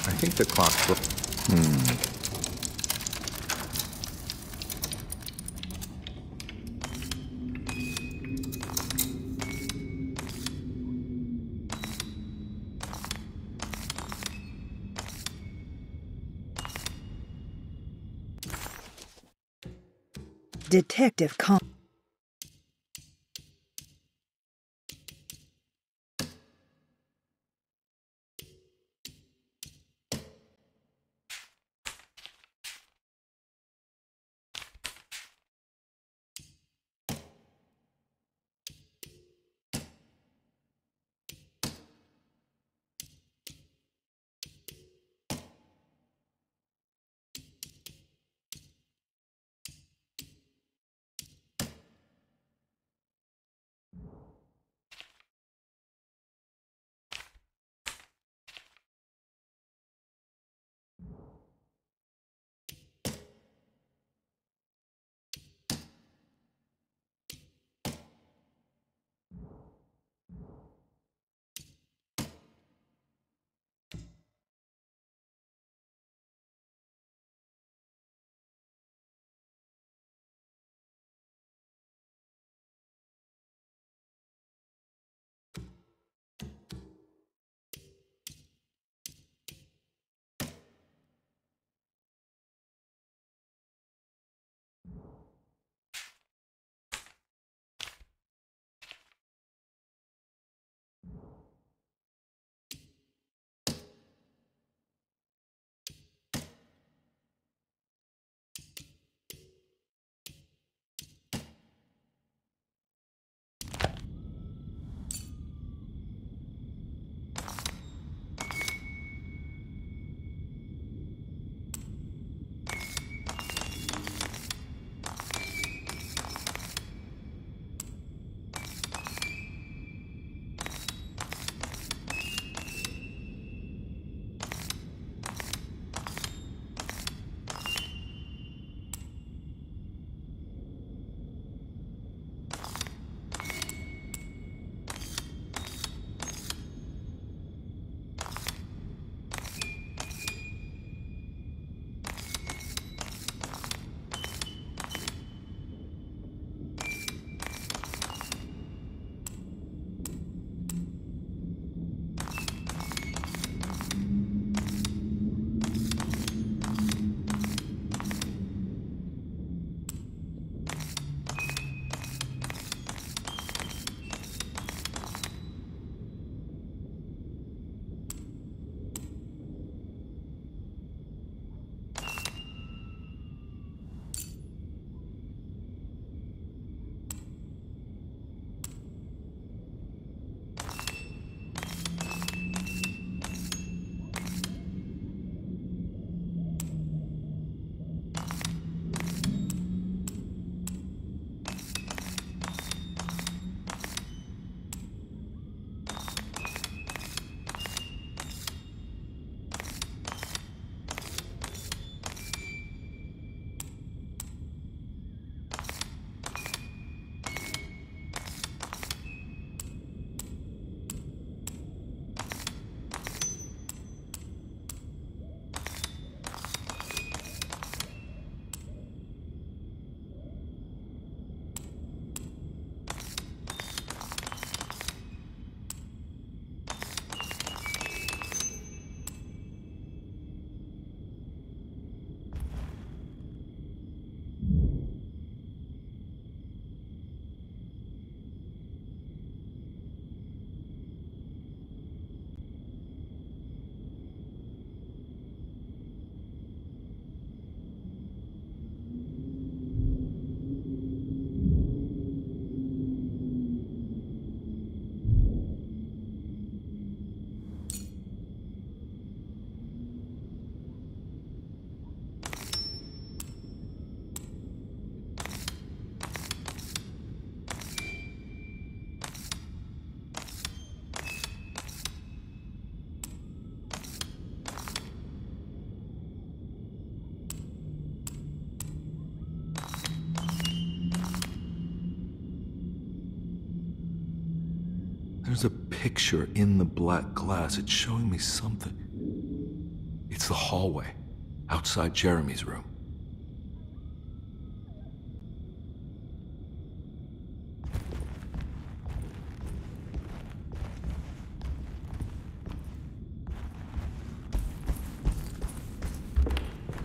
I think the clock's... Detective There's a picture in the black glass. It's showing me something. It's the hallway outside Jeremy's room.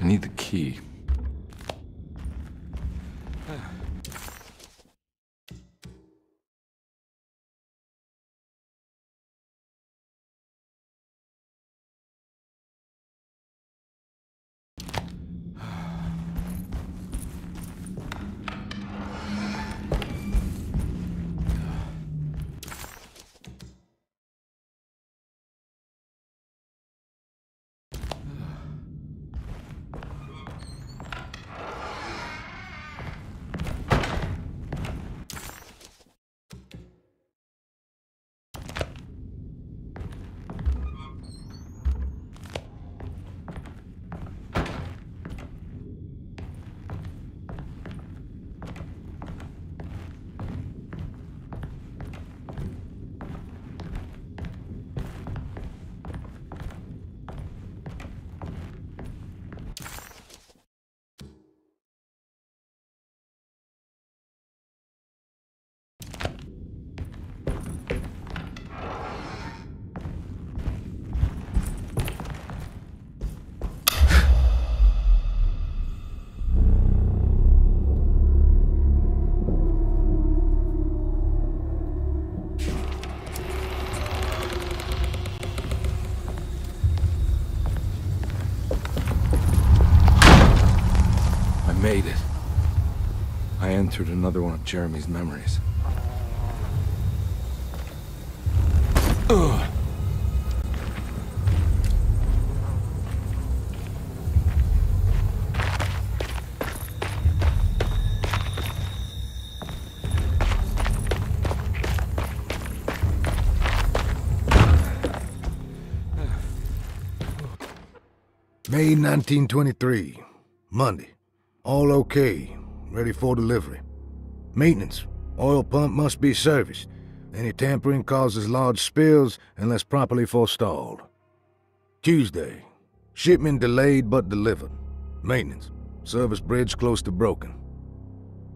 I need the key. Made it. I entered another one of Jeremy's memories. Ugh. May 1923, Monday. All okay, ready for delivery. Maintenance, oil pump must be serviced. Any tampering causes large spills unless properly forestalled. Tuesday, shipment delayed but delivered. Maintenance, service bridge close to broken.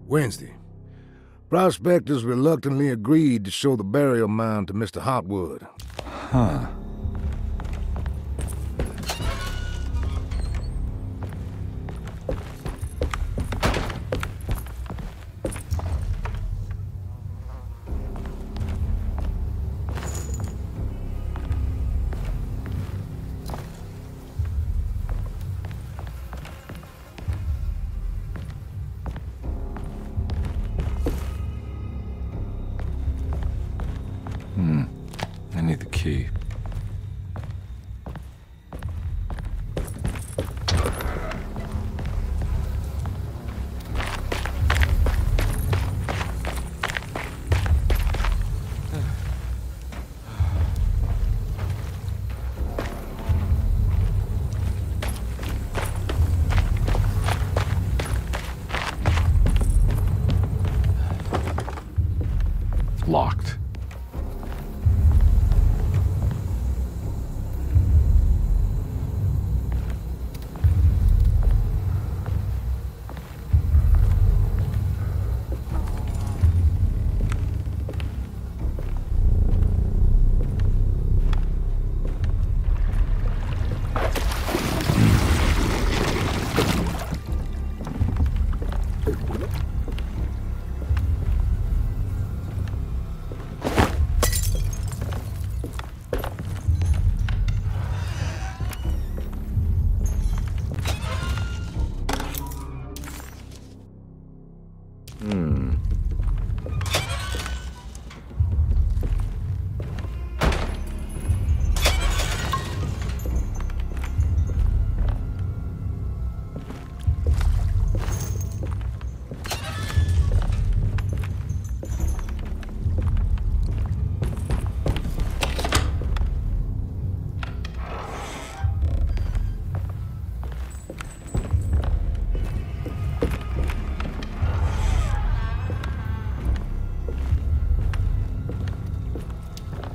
Wednesday, prospectors reluctantly agreed to show the burial mound to Mr. Hartwood. Huh. I need the key. Locked.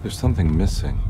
There's something missing.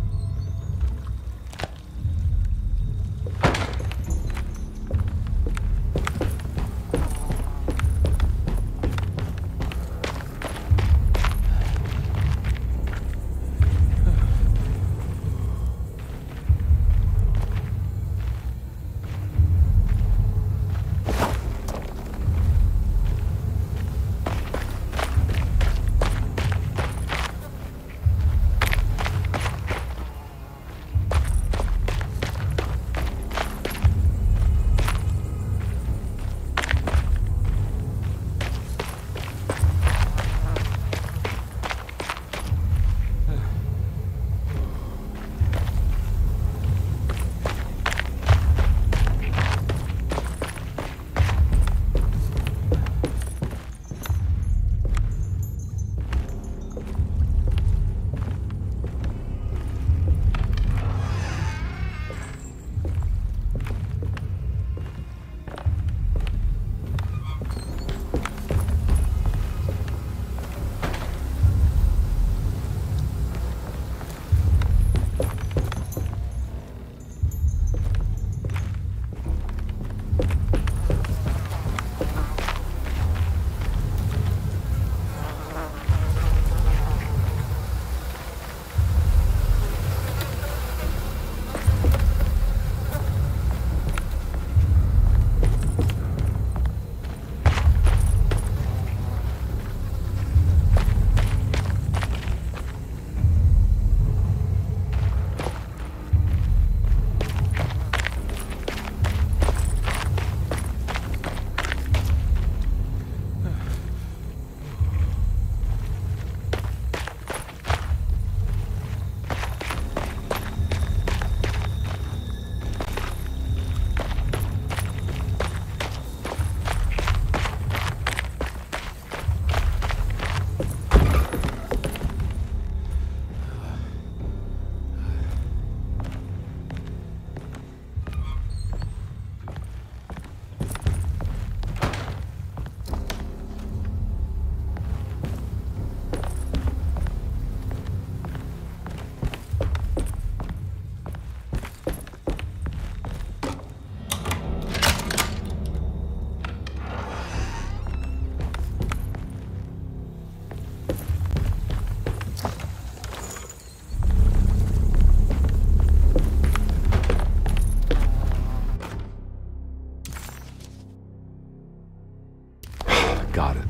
Got it.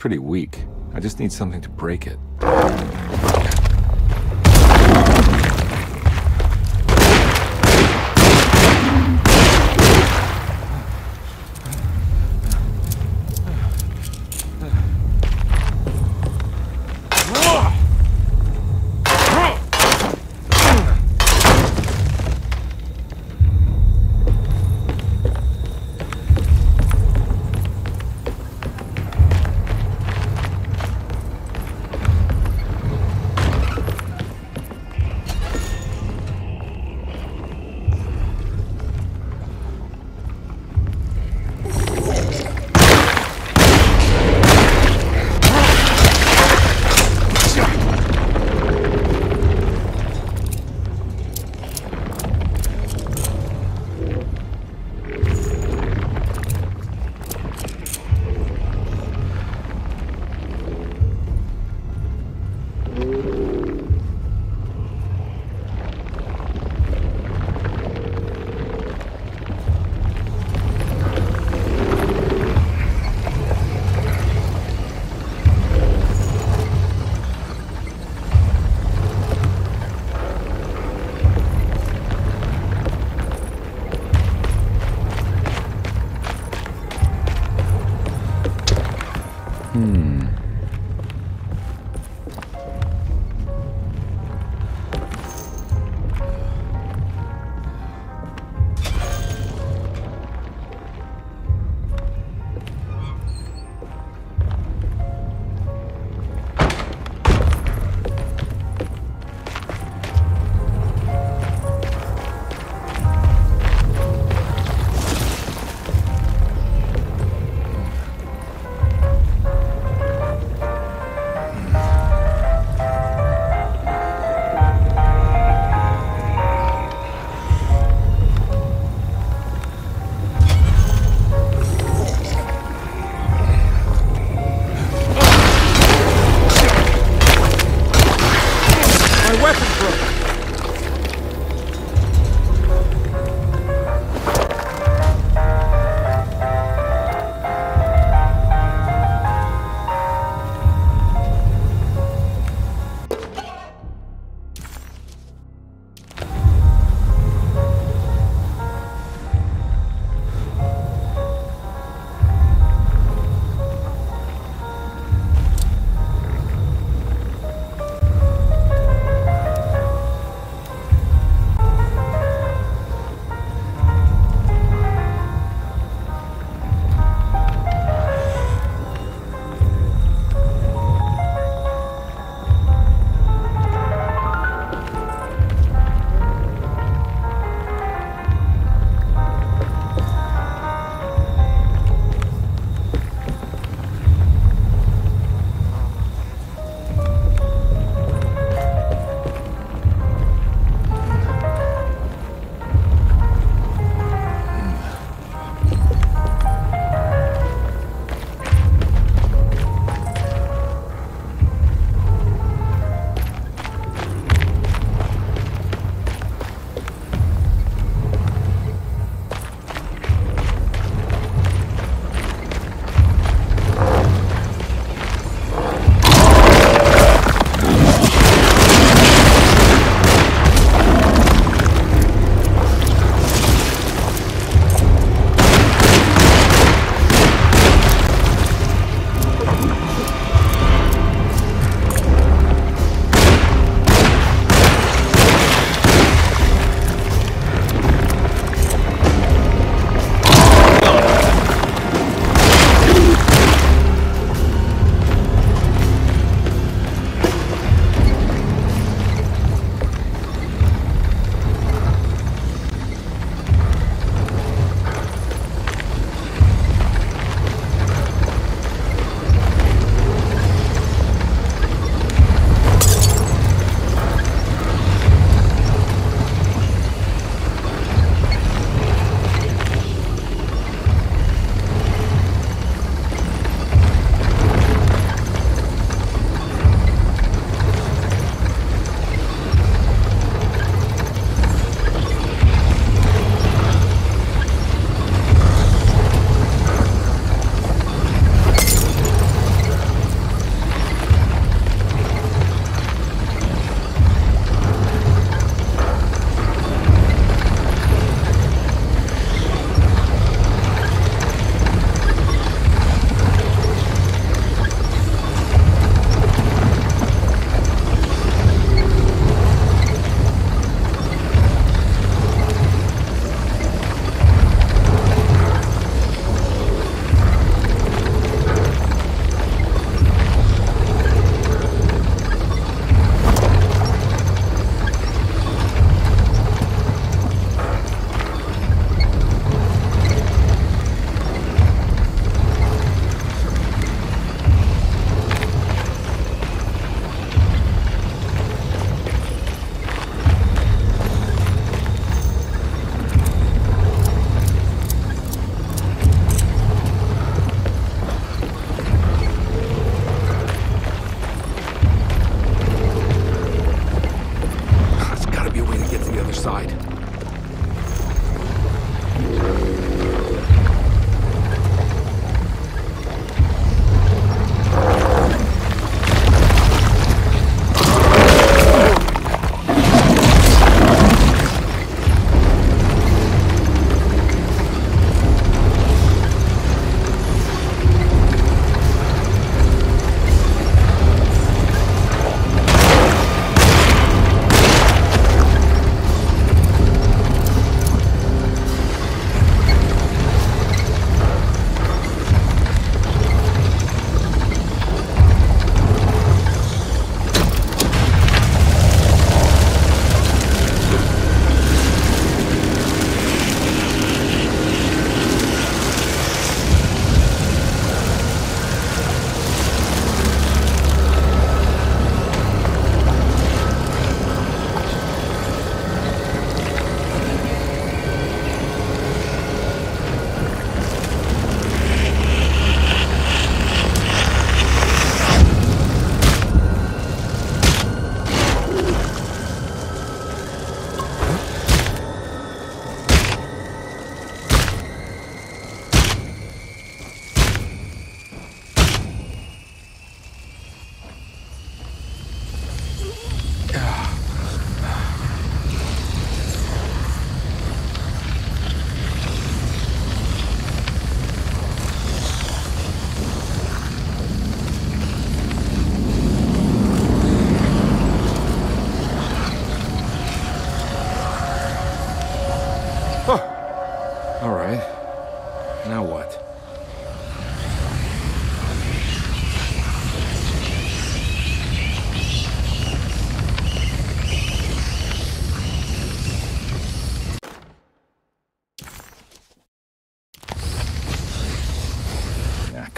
pretty weak. I just need something to break it.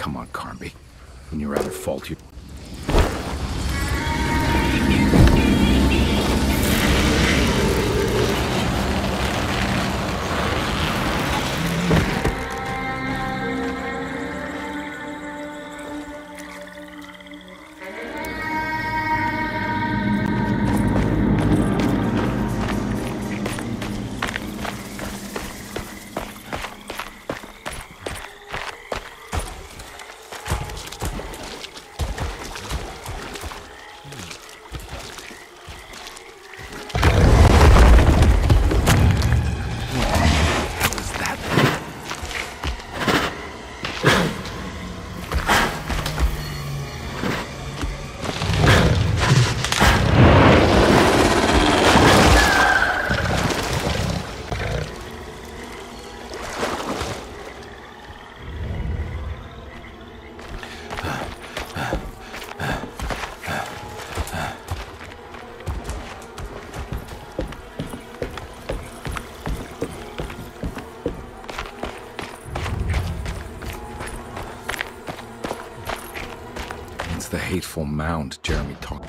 Come on, Carnby. Wouldn't you rather fault you? The hateful mound Jeremy talked.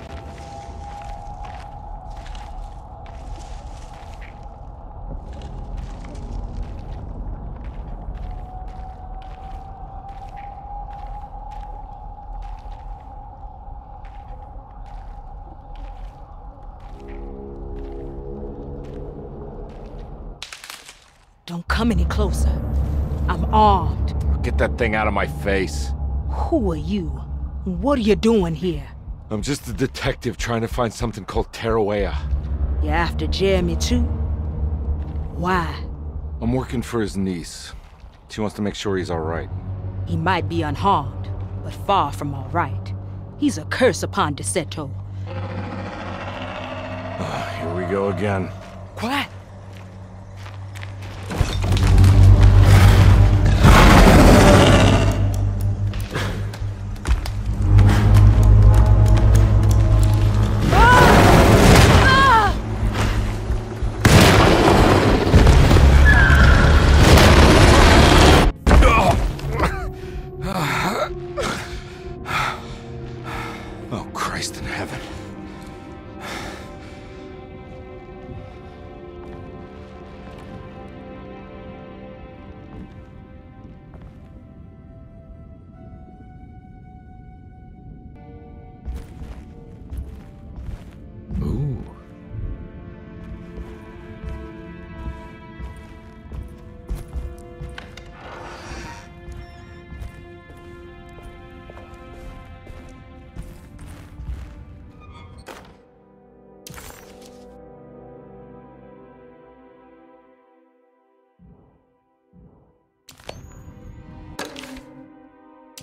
Don't come any closer. I'm armed. Get that thing out of my face. Who are you? What are you doing here? I'm just a detective trying to find something called Tarawea. You're after Jeremy too? Why? I'm working for his niece. She wants to make sure he's alright. He might be unharmed, but far from alright. He's a curse upon Derceto. Here we go again. Quiet!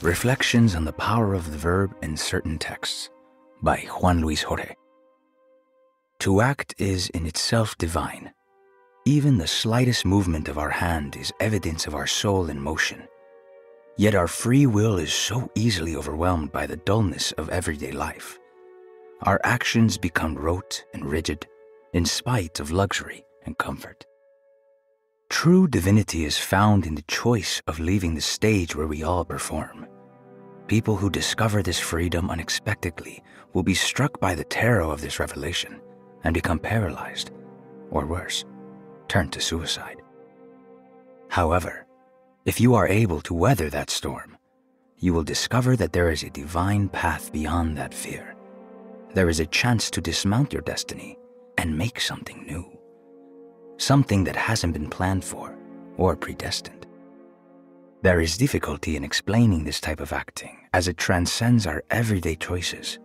Reflections on the Power of the Verb in Certain Texts by Juan Luis Jorge. To act is in itself divine. Even the slightest movement of our hand is evidence of our soul in motion. Yet our free will is so easily overwhelmed by the dullness of everyday life. Our actions become rote and rigid in spite of luxury and comfort. True divinity is found in the choice of leaving the stage where we all perform. People who discover this freedom unexpectedly will be struck by the terror of this revelation and become paralyzed, or worse, turn to suicide. However, if you are able to weather that storm, you will discover that there is a divine path beyond that fear. There is a chance to dismount your destiny and make something new. Something that hasn't been planned for or predestined. There is difficulty in explaining this type of acting as it transcends our everyday choices.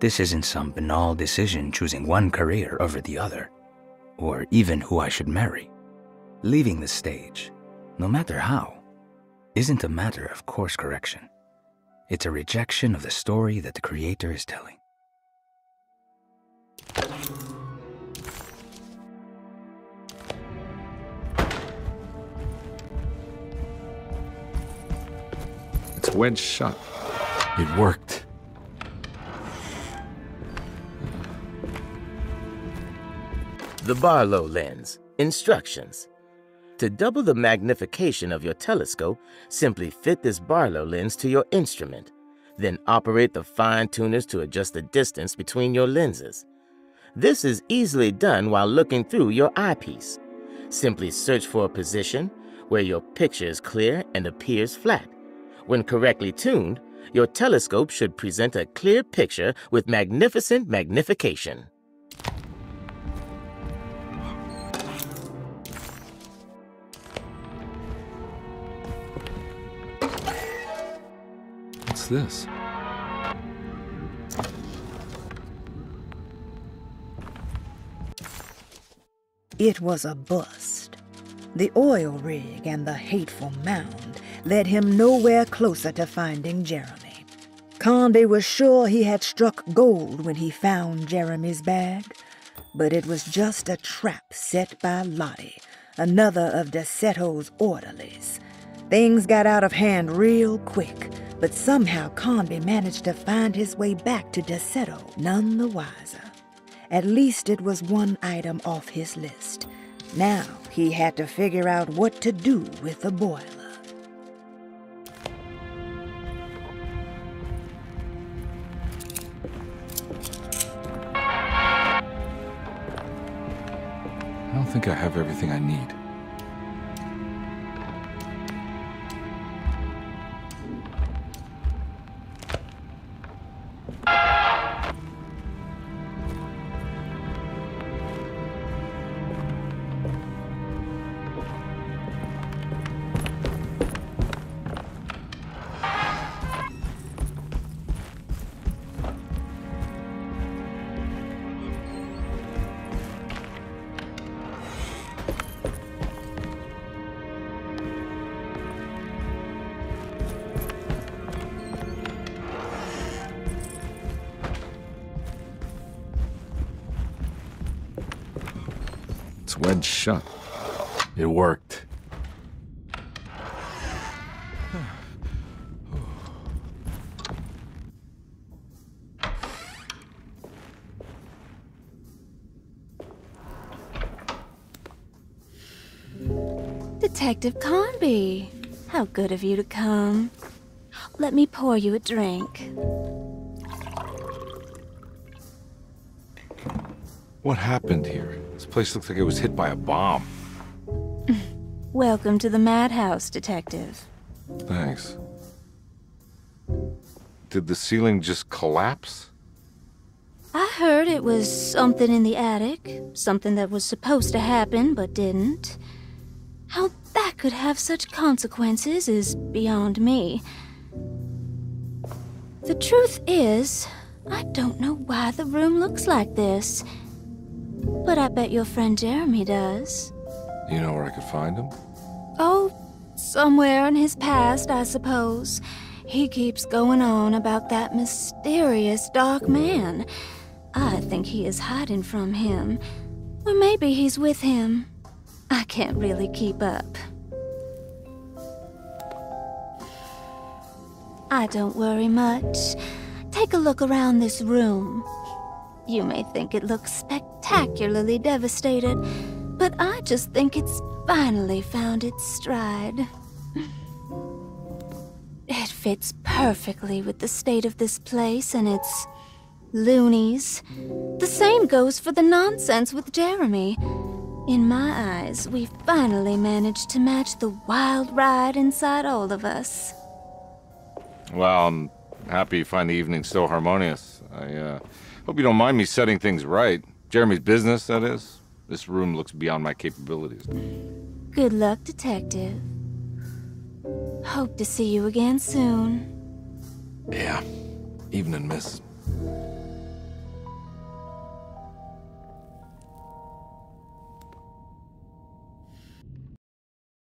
This isn't some banal decision choosing one career over the other, or even who I should marry. Leaving the stage, no matter how, isn't a matter of course correction. It's a rejection of the story that the Creator is telling. It's wedged shut. It worked. The Barlow lens. Instructions. To double the magnification of your telescope, simply fit this Barlow lens to your instrument. Then operate the fine-tuners to adjust the distance between your lenses. This is easily done while looking through your eyepiece. Simply search for a position where your picture is clear and appears flat. When correctly tuned, your telescope should present a clear picture with magnificent magnification. What's this? It was a bust. The oil rig and the hateful mound led him nowhere closer to finding Jeremy. Carnby was sure he had struck gold when he found Jeremy's bag, but it was just a trap set by Lottie, another of Derceto's orderlies. Things got out of hand real quick, but somehow Carnby managed to find his way back to Derceto none the wiser. At least it was one item off his list. Now he had to figure out what to do with the boiler. I don't think I have everything I need. It's wedged shut. It worked. Detective Carnby, how good of you to come. Let me pour you a drink. What happened here? This place looks like it was hit by a bomb. Welcome to the madhouse, Detective. Thanks. Did the ceiling just collapse? I heard it was something in the attic, something that was supposed to happen but didn't. How that could have such consequences is beyond me. The truth is, I don't know why the room looks like this. But I bet your friend Jeremy does. You know where I could find him? Oh, somewhere in his past, I suppose. He keeps going on about that mysterious dark man. I think he is hiding from him. Or maybe he's with him. I can't really keep up. I don't worry much. Take a look around this room. You may think it looks spectacularly devastated, but I just think it's finally found its stride. It fits perfectly with the state of this place and its loonies. The same goes for the nonsense with Jeremy. In my eyes, we finally managed to match the wild ride inside all of us. Well, I'm happy you find the evening so harmonious. I hope you don't mind me setting things right. Jeremy's business, that is. This room looks beyond my capabilities. Good luck, Detective. Hope to see you again soon. Yeah. Evening, miss.